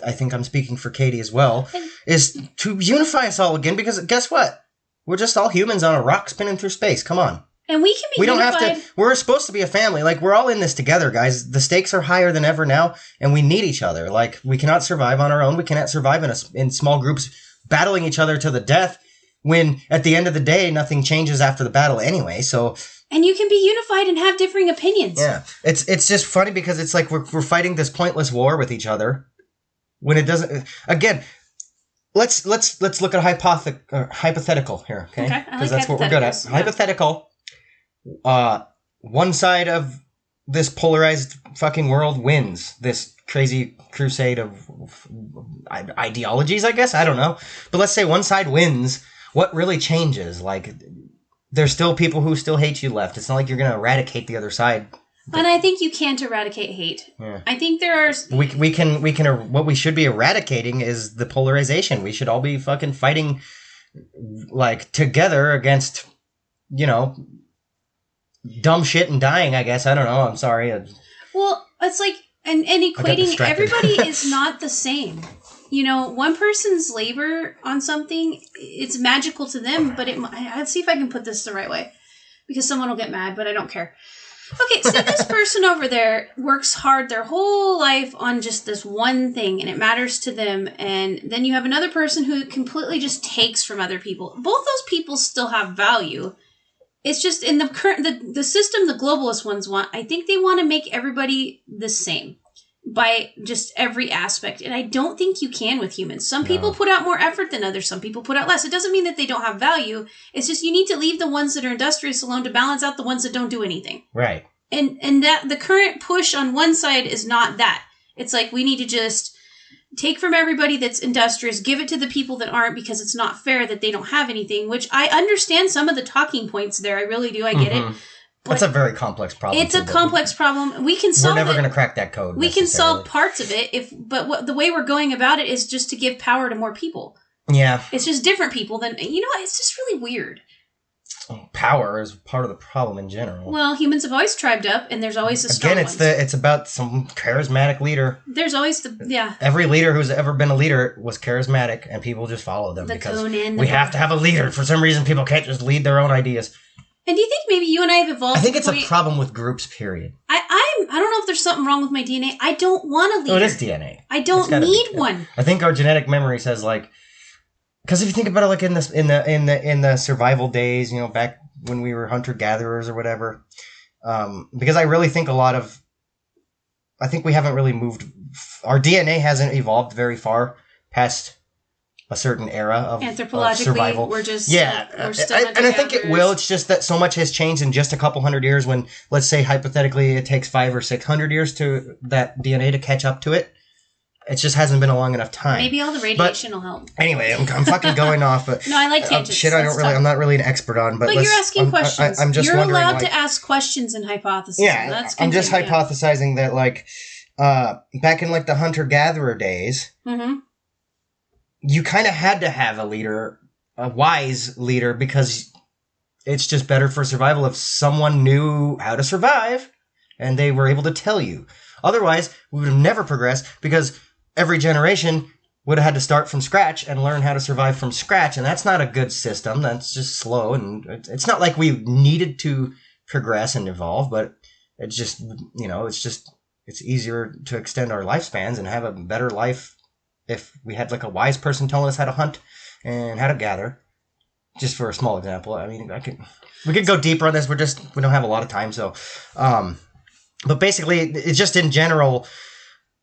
S3: I think I'm speaking for Katie as well, is to unify us all again, because guess what? We're just all humans on a rock spinning through space. Come on.
S2: And we can be unified.
S3: Don't have to. We're supposed to be a family. Like, we're all in this together, guys. The stakes are higher than ever now, and we need each other. Like, we cannot survive on our own. We cannot survive in small groups battling each other to the death when, at the end of the day, nothing changes after the battle anyway. So.
S2: And you can be unified and have differing opinions.
S3: Yeah. It's just funny because it's like we're fighting this pointless war with each other when it doesn't. Again. Let's look at hypothetical here, okay? Because that's what we're good at. Yeah. Hypothetical. One side of this polarized fucking world wins this crazy crusade of ideologies, I guess. I don't know. But let's say one side wins. What really changes? Like, there's still people who still hate you left. It's not like you're going to eradicate the other side.
S2: And I think you can't eradicate hate. Yeah. I think there are...
S3: We can... What we should be eradicating is the polarization. We should all be fucking fighting, like, together against dumb shit and dying, I guess. I don't know. I'm sorry.
S2: Well, it's like, and equating, everybody is not the same. One person's labor on something, it's magical to them, but let's see if I can put this the right way, because someone will get mad, but I don't care. Okay, so this person over there works hard their whole life on just this one thing, and it matters to them, and then you have another person who completely just takes from other people. Both those people still have value. It's just in the current, the system the globalist ones want, I think they want to make everybody the same by just every aspect. And I don't think you can with humans. Some people put out more effort than others. Some people put out less. It doesn't mean that they don't have value. It's just you need to leave the ones that are industrious alone to balance out the ones that don't do anything.
S3: Right.
S2: And that the current push on one side is not that. It's like we need to just take from everybody that's industrious, give it to the people that aren't, because it's not fair that they don't have anything, which I understand some of the talking points there. I really do. I get it.
S3: That's a very complex problem.
S2: It's a complex problem. We can solve it.
S3: We're never going to crack that code.
S2: We can solve parts of it, but the way we're going about it is just to give power to more people.
S3: Yeah.
S2: It's just different people than, it's just really weird.
S3: Power is part of the problem in general.
S2: Well, humans have always tribed up, and there's always the strong ones.
S3: It's about some charismatic leader.
S2: There's always
S3: Every leader who's ever been a leader was charismatic, and people just follow them because we have to have a leader. For some reason, people can't just lead their own ideas.
S2: And do you think maybe you and I have evolved?
S3: I think it's a problem with groups, period.
S2: I don't know if there's something wrong with my DNA. I don't want a leader.
S3: Oh, it is DNA.
S2: I don't need one.
S3: I think our genetic memory says because if you think about it, like in the survival days, back when we were hunter gatherers or whatever, because I really think I think we haven't really moved. Our DNA hasn't evolved very far past a certain era of survival.
S2: We're just
S3: we're still and I think it will. It's just that so much has changed in just a couple hundred years. When, let's say hypothetically, it takes 500 or 600 years to that DNA to catch up to it. It just hasn't been a long enough time.
S2: Maybe all the radiation will help.
S3: Anyway, I'm fucking going off.
S2: No, I like tangents.
S3: Shit, I'm not really an expert on. But
S2: you're asking questions.
S3: I'm just
S2: you're
S3: wondering,
S2: allowed to ask questions and hypotheses.
S3: Yeah, I'm just hypothesizing that, back in the hunter-gatherer days, you kind of had to have a leader, a wise leader, because it's just better for survival if someone knew how to survive and they were able to tell you. Otherwise, we would have never progressed, because every generation would have had to start from scratch and learn how to survive from scratch, and that's not a good system. That's just slow, and it's not like we needed to progress and evolve, but it's just, it's easier to extend our lifespans and have a better life if we had a wise person telling us how to hunt and how to gather. Just for a small example. I mean, we could go deeper on this. We don't have a lot of time, so but basically, it's just in general,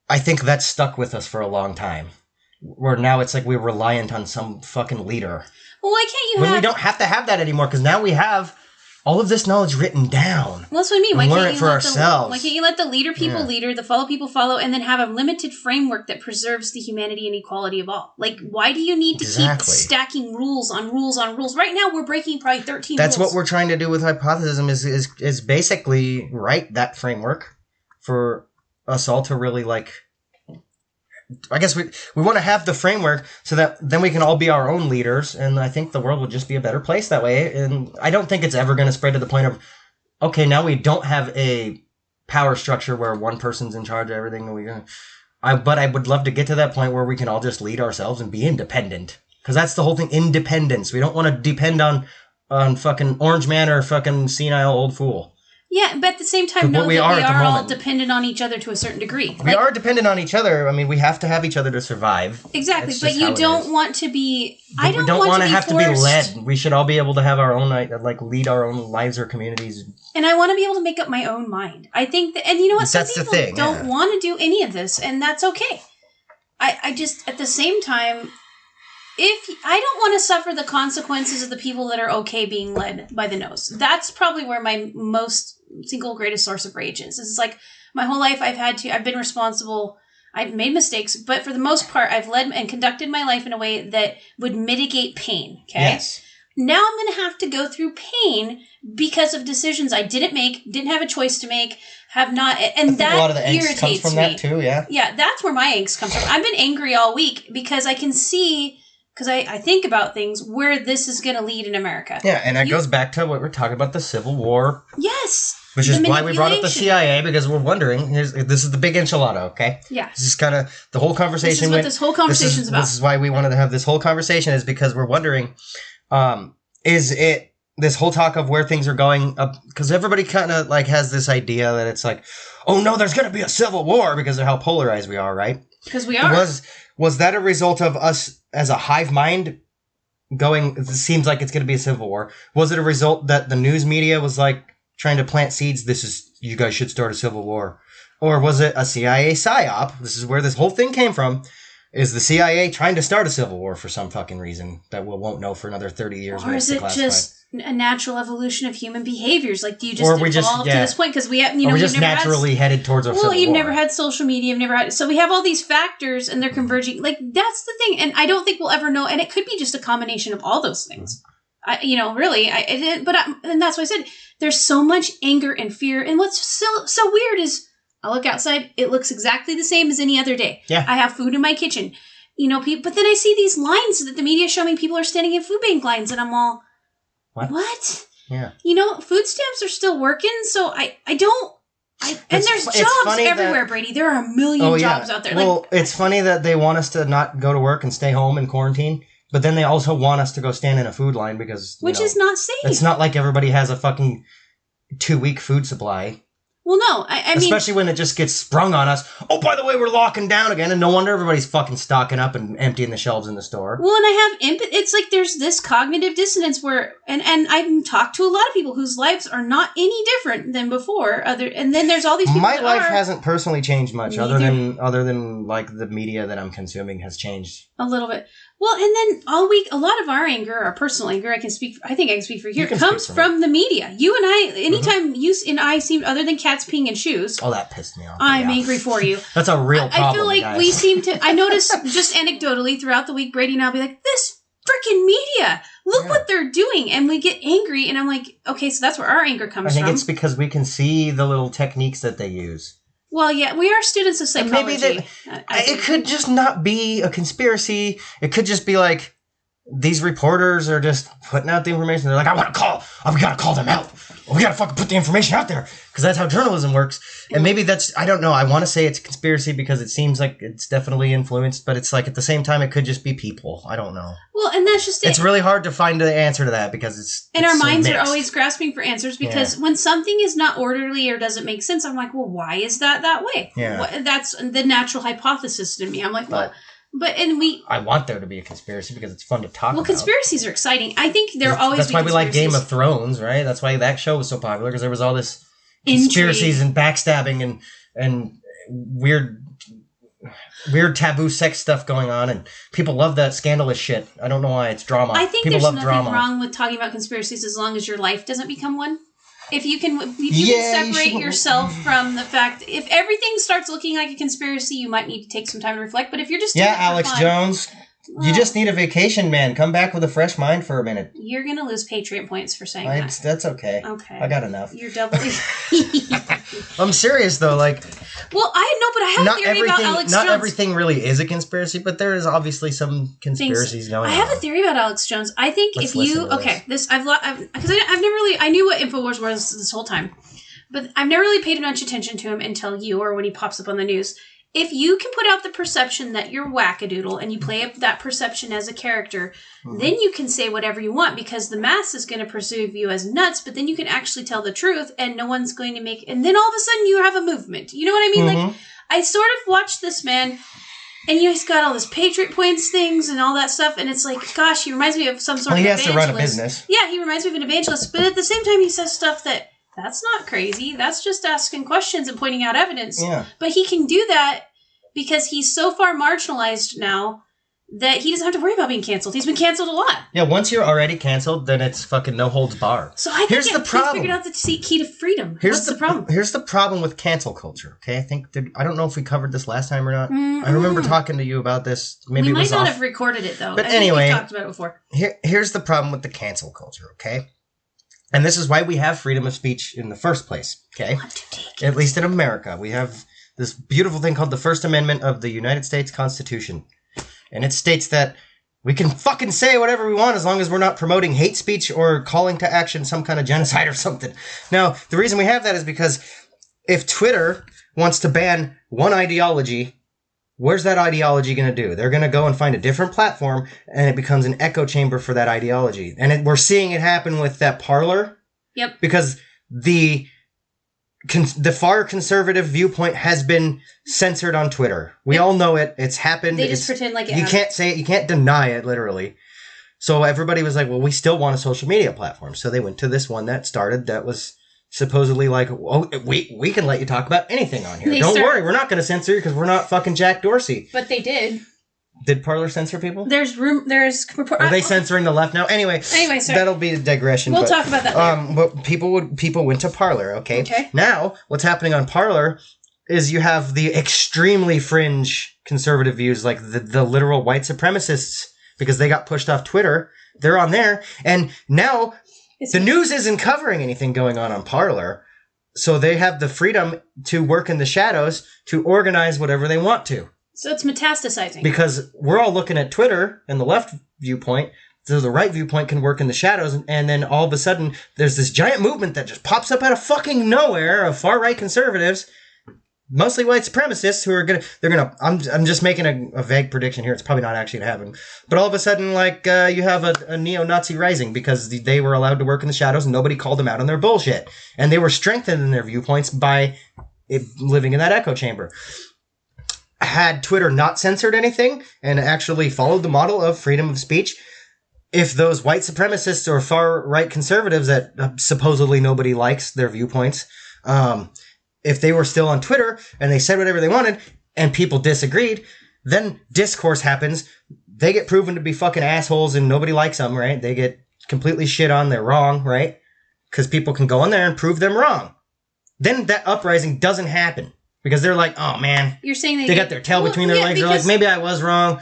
S3: I think that's stuck with us for a long time. Where now it's we're reliant on some fucking leader.
S2: Well, why can't you
S3: we don't have to have that anymore, because now we have all of this knowledge written down.
S2: Well, that's what I mean. Why
S3: learn
S2: can't
S3: it for ourselves?
S2: Why can't you let the leader people leader, the follow people follow, and then have a limited framework that preserves the humanity and equality of all? Why do you need to keep stacking rules on rules on rules? Right now, we're breaking probably 13
S3: That's
S2: rules.
S3: what we're trying to do with hypothesism is basically write that framework for us all to really I guess we want to have the framework so that then we can all be our own leaders, and I think the world will just be a better place that way. And I don't think it's ever going to spread to the point of, okay, now we don't have a power structure where one person's in charge of everything. But I would love to get to that point where we can all just lead ourselves and be independent, because that's the whole thing, independence. We don't want to depend on fucking Orange Man or fucking senile old fool.
S2: Yeah, but at the same time, know that we are all dependent on each other to a certain degree.
S3: We are dependent on each other. I mean, we have to have each other to survive.
S2: Exactly, but you don't want to be...
S3: We don't want to have to be led. We should all be able to have our own, lead our own lives or communities.
S2: And I want to be able to make up my own mind. I think that... And you know what? Some people don't want to do any of this, and that's okay. I just, at the same time... I don't want to suffer the consequences of the people that are okay being led by the nose. That's probably where my single greatest source of rage is. It's my whole life I've been responsible. I've made mistakes, but for the most part, I've led and conducted my life in a way that would mitigate pain. Okay.
S3: Yes.
S2: Now I'm going to have to go through pain because of decisions I didn't make, didn't have a choice to make, have not, and that
S3: a lot of the angst
S2: irritates
S3: comes from
S2: me.
S3: That too, yeah.
S2: Yeah, that's where my angst comes from. I've been angry all week because I can see because I think about things where this is going to lead in America.
S3: Yeah, and that goes back to what we're talking about, the Civil War.
S2: Yes.
S3: Which is why we brought up the CIA, because we're wondering, this is the big enchilada, okay?
S2: Yeah.
S3: This is kind of the whole conversation.
S2: This is what this whole conversation is about.
S3: This is why we wanted to have this whole conversation, is because we're wondering, is it this whole talk of where things are going up? Because everybody kind of like has this idea that it's like, oh no, there's going to be a civil war because of how polarized we are, right?
S2: Because we are.
S3: Was that a result of us as a hive mind going, it seems like it's going to be a civil war? Was it a result that the news media was like, trying to plant seeds, you guys should start a civil war? Or was it a CIA psyop? This is where this whole thing came from. Is the CIA trying to start a civil war for some fucking reason that we won't know for another 30 years?
S2: Or is it just a natural evolution of human behaviors? Like, do you just evolve to this point? Because we have,
S3: we're just naturally headed towards a civil war.
S2: Well, you've never had social media, you've never had, so we have all these factors and they're converging. Like, that's the thing. And I don't think we'll ever know. And it could be just a combination of all those things. And that's why I said there's so much anger and fear. And what's so weird is I look outside, it looks exactly the same as any other day.
S3: Yeah.
S2: I have food in my kitchen, but then I see these lines that the media is showing people are standing in food bank lines, and I'm all, what?
S3: Yeah.
S2: Food stamps are still working, so and there's jobs everywhere, Brady. There are a million jobs out there.
S3: Well, it's funny that they want us to not go to work and stay home in quarantine. But then they also want us to go stand in a food line because...
S2: Which is not safe.
S3: It's not like everybody has a fucking 2-week food supply.
S2: Well, no. I mean...
S3: Especially when it just gets sprung on us. Oh, by the way, we're locking down again. And no wonder everybody's fucking stocking up and emptying the shelves in the store.
S2: Well, and I have... It's like there's this cognitive dissonance where... And I've talked to a lot of people whose lives are not any different than before. And then there's all these people
S3: My life hasn't personally changed much. Other than like the media that I'm consuming has changed.
S2: A little bit. Well, and then all week, a lot of our anger, our personal anger, I think I can speak for here, comes from the media. You and I, anytime you and I seem, other than cats peeing in shoes.
S3: Oh, that pissed me off.
S2: I'm angry for you.
S3: That's a real problem,
S2: I feel like
S3: guys.
S2: we seem to, I notice just anecdotally throughout the week, Brady and I'll be like, this freaking media, look what they're doing. And we get angry, and I'm like, okay, so that's where our anger comes from.
S3: I think it's because we can see the little techniques that they use.
S2: Well, yeah, we are students of psychology.
S3: Maybe it could just not be a conspiracy. It could just be like these reporters are just putting out the information. They're like, we gotta call them out. We gotta fucking put the information out there. Because that's how journalism works. And maybe I don't know. I want to say it's a conspiracy because it seems like it's definitely influenced. But it's like at the same time, it could just be people. I don't know.
S2: Well, and that's just it.
S3: It's really hard to find the answer to that because it's
S2: our
S3: so
S2: minds
S3: mixed.
S2: are always grasping for answers because when something is not orderly or doesn't make sense, I'm like, well, why is that way?
S3: Yeah.
S2: That's the natural hypothesis to me. I'm like,
S3: I want there to be a conspiracy because it's fun to talk about.
S2: Well, conspiracies are exciting. I think there always.
S3: That's why we like Game of Thrones, right? That's why that show was so popular because there was all this conspiracies and backstabbing and weird taboo sex stuff going on, and people love that scandalous shit. I don't know why. It's drama.
S2: I think
S3: people
S2: there's
S3: love
S2: nothing
S3: drama.
S2: wrong with talking about conspiracies as long as your life doesn't become one. If you can separate yourself from the fact, if everything starts looking like a conspiracy, you might need to take some time to reflect. But if you're just
S3: Alex Jones, you just need a vacation, man. Come back with a fresh mind for a minute.
S2: You're gonna lose Patriot points for saying that.
S3: That's okay.
S2: Okay,
S3: I got enough.
S2: You're doubly.
S3: I'm serious though. Like,
S2: well, I know, but I have a theory about Alex Jones.
S3: Not everything really is a conspiracy, but there is obviously some conspiracies going on.
S2: I have a theory about Alex Jones. I think I've never really, I knew what InfoWars was this whole time, but I've never really paid much attention to him until you or when he pops up on the news. If you can put out the perception that you're wackadoodle and you play up that perception as a character, then you can say whatever you want because the mass is going to perceive you as nuts, but then you can actually tell the truth and no one's going to and then all of a sudden you have a movement. You know what I mean? Like, I sort of watched this man and he's got all this Patriot Points things and all that stuff, and it's like, gosh, he reminds me of some sort of evangelist.
S3: He has to run a business.
S2: Yeah, he reminds me of an evangelist, but at the same time he says stuff that's not crazy. That's just asking questions and pointing out evidence.
S3: Yeah.
S2: But he can do that because he's so far marginalized now that he doesn't have to worry about being canceled. He's been canceled a lot.
S3: Yeah, once you're already canceled, then it's fucking no holds barred.
S2: So I think he figured out the key to freedom. What's the problem?
S3: Here's the problem with cancel culture, okay? I don't know if we covered this last time or not. I remember talking to you about this. Maybe
S2: we might not have recorded it, though.
S3: But
S2: I think
S3: anyway,
S2: we talked about it before.
S3: Here's the problem with the cancel culture, okay? And this is why we have freedom of speech in the first place, okay? At least in America. We have this beautiful thing called the First Amendment of the United States Constitution. And it states that We can fucking say whatever we want as long as we're not promoting hate speech or calling to action some kind of genocide or something. Now, the reason we have that is because if Twitter wants to ban one ideology, where's that ideology going to do? They're going to go and find a different platform, and it becomes an echo chamber for that ideology. And we're seeing it happen with that Parler.
S2: Yep.
S3: Because the far conservative viewpoint has been censored on Twitter. We all know it. It's happened.
S2: They just pretend like it
S3: You can't say it. You can't deny it, literally. So everybody was like, well, we still want a social media platform. So they went to this one that started that was supposedly like, oh, we can let you talk about anything on here. Don't worry, we're not going to censor you because we're not fucking Jack Dorsey.
S2: But they did.
S3: Did Parler censor people?
S2: Are
S3: they censoring the left now? Anyway, sorry. That'll be a digression.
S2: We'll talk about that later.
S3: But people went to Parler, okay? Now, what's happening on Parler is you have the extremely fringe conservative views, like the literal white supremacists, because they got pushed off Twitter. They're on there, and now the news isn't covering anything going on Parler, so they have the freedom to work in the shadows to organize whatever they want to.
S2: So it's metastasizing.
S3: Because we're all looking at Twitter and the left viewpoint, so the right viewpoint can work in the shadows, and then all of a sudden there's this giant movement that just pops up out of fucking nowhere of far-right conservatives, mostly white supremacists, who are I'm just making a vague prediction here, it's probably not actually gonna happen, but all of a sudden, like, you have a neo-Nazi rising because they were allowed to work in the shadows and nobody called them out on their bullshit. And they were strengthened in their viewpoints by living in that echo chamber. Had Twitter not censored anything and actually followed the model of freedom of speech, if those white supremacists or far-right conservatives that supposedly nobody likes their viewpoints, if they were still on Twitter and they said whatever they wanted and people disagreed, then discourse happens. They get proven to be fucking assholes and nobody likes them, right? They get completely shit on, they're wrong, right? Because people can go in there and prove them wrong. Then that uprising doesn't happen. Because they're like, oh man,
S2: you're saying
S3: they got their tail between their legs. They're like, maybe I was wrong.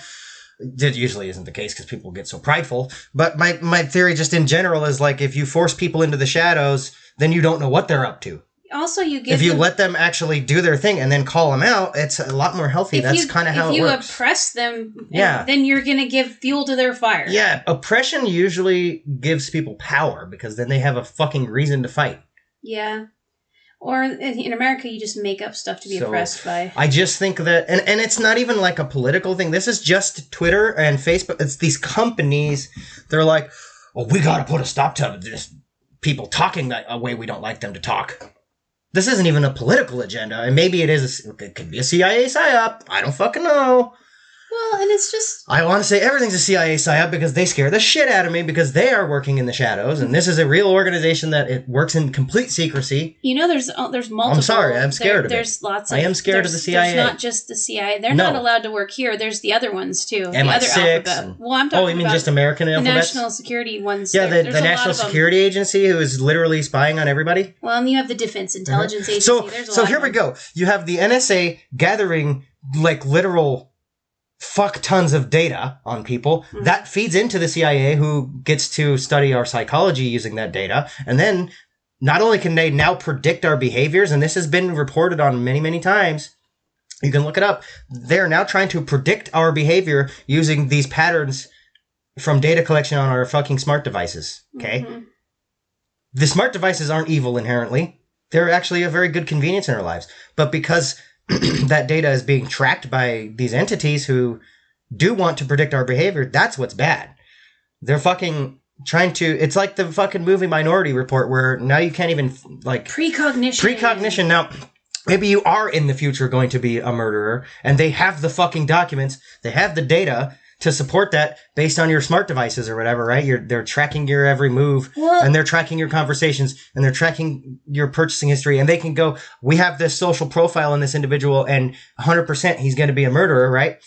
S3: It usually isn't the case because people get so prideful. But my theory just in general is like, if you force people into the shadows, then you don't know what they're up to.
S2: Also,
S3: if you let them actually do their thing and then call them out, it's a lot more healthy. That's kind of how it works.
S2: If you oppress them, then you're going to give fuel to their fire.
S3: Yeah, oppression usually gives people power because then they have a fucking reason to fight.
S2: Yeah. Or in America, you just make up stuff to be oppressed by.
S3: I just think that, and it's not even like a political thing. This is just Twitter and Facebook. It's these companies. They're like, oh, we got to put a stop to this people talking a way we don't like them to talk. This isn't even a political agenda. And maybe it is. It could be a CIA psyop. I don't fucking know.
S2: Well, and it's just...
S3: I want to say everything's a CIA psyop because they scare the shit out of me because they are working in the shadows, and this is a real organization that it works in complete secrecy.
S2: You know, there's multiple...
S3: I'm sorry, I'm scared of it.
S2: There's lots of...
S3: I am scared of the CIA.
S2: There's not just the CIA. They're not allowed to work here. There's the other ones, too.
S3: MI6.
S2: The other alphabet. Well, I'm talking about...
S3: Oh, you mean just American alphabets?
S2: The national security ones.
S3: Yeah, the National Security Agency, who is literally spying on everybody.
S2: Well, and you have the Defense Intelligence Agency.
S3: So here we go. You have the NSA gathering, like, literal... fuck tons of data on people. Mm-hmm. That feeds into the CIA, who gets to study our psychology using that data. And then not only can they now predict our behaviors, and this has been reported on many, many times, you can look it up, they're now trying to predict our behavior using these patterns from data collection on our fucking smart devices. Okay? Mm-hmm. The smart devices aren't evil inherently. They're actually a very good convenience in our lives. But because that data is being tracked by these entities who do want to predict our behavior, that's what's bad. They're fucking trying to... It's like the fucking movie Minority Report, where now you can't even, like... Precognition. Now, maybe you are in the future going to be a murderer, and they have the fucking documents, they have the data to support that based on your smart devices or whatever, right? They're tracking your every move, and they're tracking your conversations, and they're tracking your purchasing history, and they can go, we have this social profile in this individual, and 100% he's going to be a murderer, right?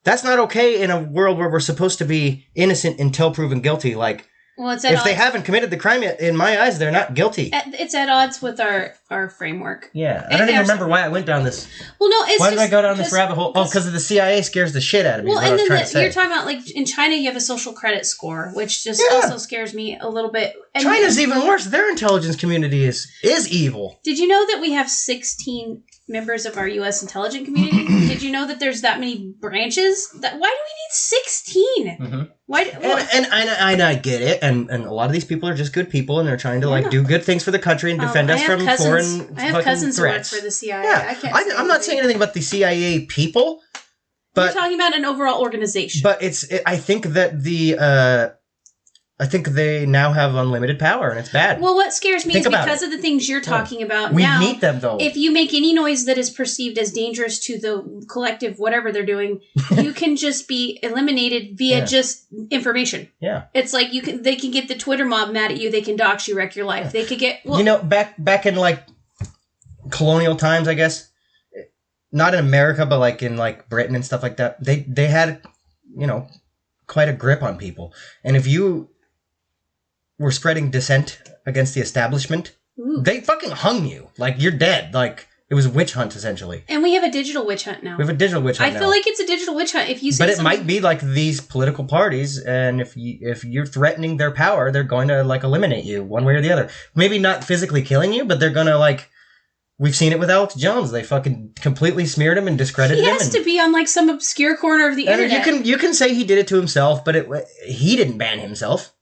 S3: That's not okay in a world where we're supposed to be innocent until proven guilty. Like, well, if they haven't committed the crime yet, in my eyes, they're not guilty.
S2: It's at odds with our framework.
S3: Yeah. I don't even remember why I went down this.
S2: Well, no, it's
S3: why did I go down this rabbit hole? Oh, because the CIA scares the shit out of me.
S2: Well, and then you're talking about, like, in China, you have a social credit score, which just also scares me a little bit. And
S3: China's even worse. Their intelligence community is evil.
S2: Did you know that we have 16 members of our U.S. intelligence community? Did you know that there's that many branches? Why do we need 16?
S3: Mm-hmm.
S2: Why?
S3: And I get it. And a lot of these people are just good people, and they're trying to do good things for the country and defend us from foreign.
S2: I have cousins
S3: threats.
S2: who work for the CIA.
S3: Yeah, I'm not saying anything about the CIA people. But
S2: we're talking about an overall organization.
S3: But I think that I think they now have unlimited power, and it's bad.
S2: Well, what scares me is because of the things you're talking about now.
S3: We need them, though.
S2: If you make any noise that is perceived as dangerous to the collective, whatever they're doing, you can just be eliminated via just information.
S3: Yeah.
S2: It's like they can get the Twitter mob mad at you. They can dox you, wreck your life. They could get... Well,
S3: back in, colonial times, I guess, not in America, but, in, Britain and stuff like that, they had, quite a grip on people. And if you were spreading dissent against the establishment, they fucking hung you. You're dead. It was a witch hunt, essentially.
S2: And we have a digital witch hunt now.
S3: We have a digital witch hunt now.
S2: I feel like it's a digital witch hunt. If you say
S3: But it might be like these political parties, and if you're threatening their power, they're going to, eliminate you one way or the other. Maybe not physically killing you, but they're going to, we've seen it with Alex Jones. They fucking completely smeared him and discredited him.
S2: He has to be on, some obscure corner of the internet.
S3: You can say he did it to himself, but he didn't ban himself.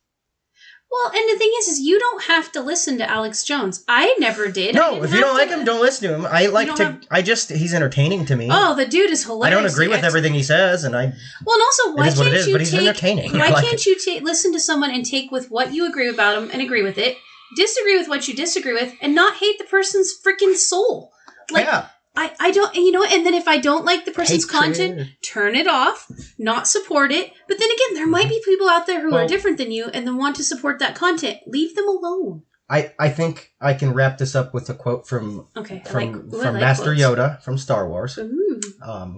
S2: Well, and the thing is you don't have to listen to Alex Jones. I never did.
S3: No, if you don't like him, don't listen to him. He's entertaining to me.
S2: Oh, the dude is hilarious.
S3: I don't agree with everything he says, and I...
S2: Well, and also, why can't you
S3: but he's entertaining.
S2: Why can't you listen to someone and take with what you agree about him and agree with it, disagree with what you disagree with, and not hate the person's freaking soul?
S3: Yeah.
S2: I don't, and then if I don't like the person's content, turn it off, not support it. But then again, there might be people out there who are different than you and then want to support that content. Leave them alone.
S3: I think I can wrap this up with a quote from Master
S2: quotes.
S3: Yoda from Star Wars.
S2: Ooh.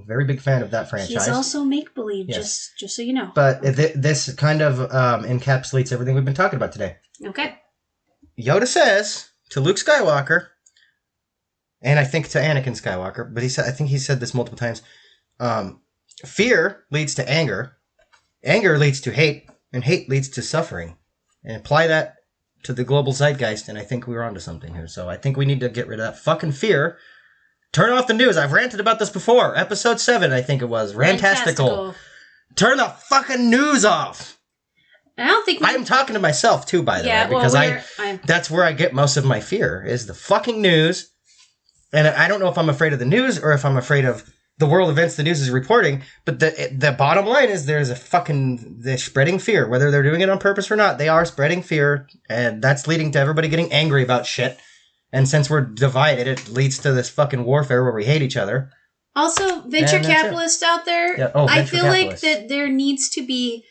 S3: Very big fan of that franchise.
S2: He's also make-believe,
S3: yes.
S2: just so you know.
S3: But this kind of encapsulates everything we've been talking about today.
S2: Okay.
S3: Yoda says to Luke Skywalker, and I think to Anakin Skywalker, but I think he said this multiple times, fear leads to anger leads to hate, and hate leads to suffering. And apply that to the global zeitgeist, and I think we're onto something here. So I think we need to get rid of that fucking fear. Turn off the news. I've ranted about this before. Episode 7, I think it was. Rantastical. Turn the fucking news off.
S2: I don't think
S3: I'm talking to myself, too, by the way, because that's where I get most of my fear, is the fucking news. And I don't know if I'm afraid of the news or if I'm afraid of the world events the news is reporting, but the bottom line is they're spreading fear. Whether they're doing it on purpose or not, they are spreading fear, and that's leading to everybody getting angry about shit. And since we're divided, it leads to this fucking warfare where we hate each other.
S2: Also, venture capitalists out there,
S3: yeah.
S2: I feel like that there needs to be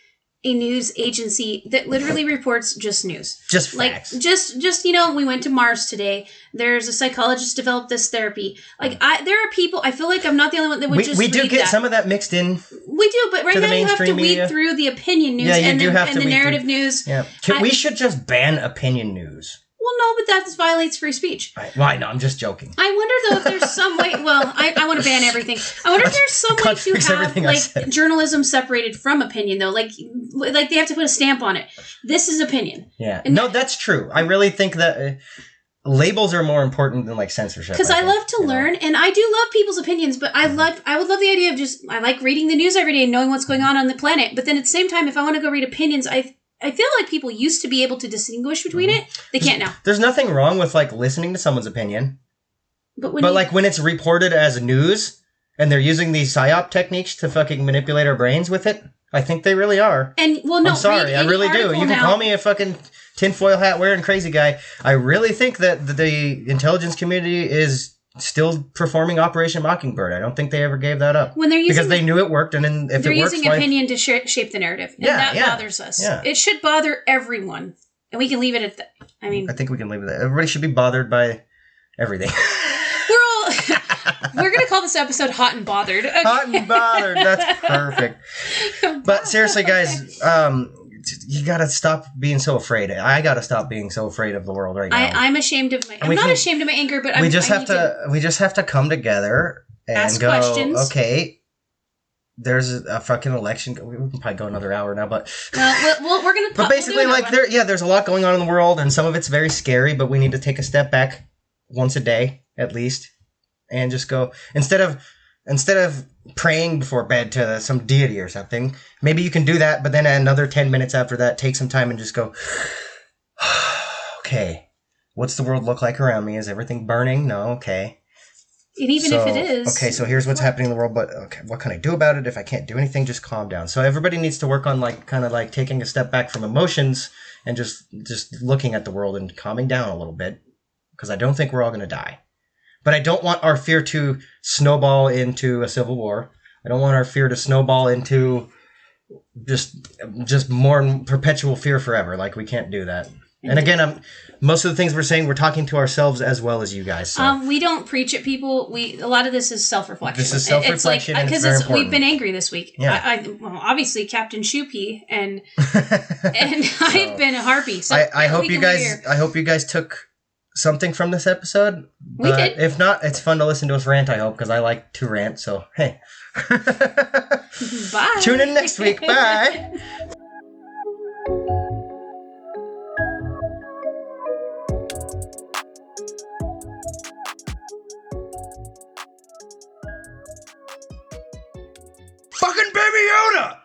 S2: a news agency that literally reports just news.
S3: Just facts.
S2: Just we went to Mars today. There's a psychologist developed this therapy. There are people, I feel like I'm not the only one that would just read that.
S3: We do get some of that mixed in.
S2: We do, but right now you have to weed through the opinion news and the narrative news.
S3: Yeah. We should just ban opinion news.
S2: Well, no, but that violates free speech.
S3: Well, I know, I'm just joking.
S2: I wonder, though, if there's some way... Well, I want to ban everything. I wonder if there's some way to have, journalism separated from opinion, though. Like they have to put a stamp on it. This is opinion.
S3: Yeah. No, that's true. I really think that labels are more important than, censorship.
S2: Because I love to learn, and I do love people's opinions, but I would love the idea of I like reading the news every day and knowing what's going on the planet. But then at the same time, if I want to go read opinions, I feel like people used to be able to distinguish between it. They can't now.
S3: There's nothing wrong with listening to someone's opinion. But when it's reported as news and they're using these psyop techniques to fucking manipulate our brains with it, I think they really are.
S2: And I'm
S3: sorry, I really do. You can call me a fucking tinfoil hat wearing crazy guy. I really think that the intelligence community is still performing Operation Mockingbird. I don't think they ever gave that up.
S2: When they're using
S3: because they knew it worked, and then if
S2: they're
S3: it works,
S2: using opinion to shape the narrative, and that bothers us. Yeah. It should bother everyone, and we can leave it at that. I think
S3: we can leave it at that. Everybody should be bothered by everything.
S2: We're going to call this episode Hot and Bothered. Okay.
S3: Hot and Bothered. That's perfect. But seriously, guys, you gotta stop being so afraid. I gotta stop being so afraid of the world right now.
S2: I'm ashamed of my. I'm not ashamed of my anger, but
S3: we just have to come together and
S2: ask
S3: go.
S2: Questions.
S3: Okay, there's a fucking election. We can probably go another hour now, but
S2: we're gonna.
S3: But basically, like there's a lot going on in the world, and some of it's very scary. But we need to take a step back once a day at least, and just go instead of praying before bed to some deity or something. Maybe you can do that, but then another 10 minutes after that, take some time and just go. Okay, what's the world look like around me? Is everything burning? No. Okay.
S2: And even if it is.
S3: Okay, so here's what's happening in the world, but okay, what can I do about it? If I can't do anything, just calm down. So everybody needs to work on kind of taking a step back from emotions and just looking at the world and calming down a little bit, because I don't think we're all going to die. But I don't want our fear to snowball into a civil war. I don't want our fear to snowball into just more perpetual fear forever. Like, we can't do that. And again, most of the things we're saying, we're talking to ourselves as well as you guys. So.
S2: We don't preach at people. A lot of this is self-reflection.
S3: This is self-reflection, because
S2: we've been angry this week.
S3: Yeah.
S2: Obviously, Captain Shoopy and I've been a harpy. So
S3: I hope you guys took something from this episode.
S2: We did.
S3: If not, it's fun to listen to us rant. I hope, because I like to rant. So hey,
S2: bye.
S3: Tune in next week. Bye.
S1: Fucking Baby Yoda!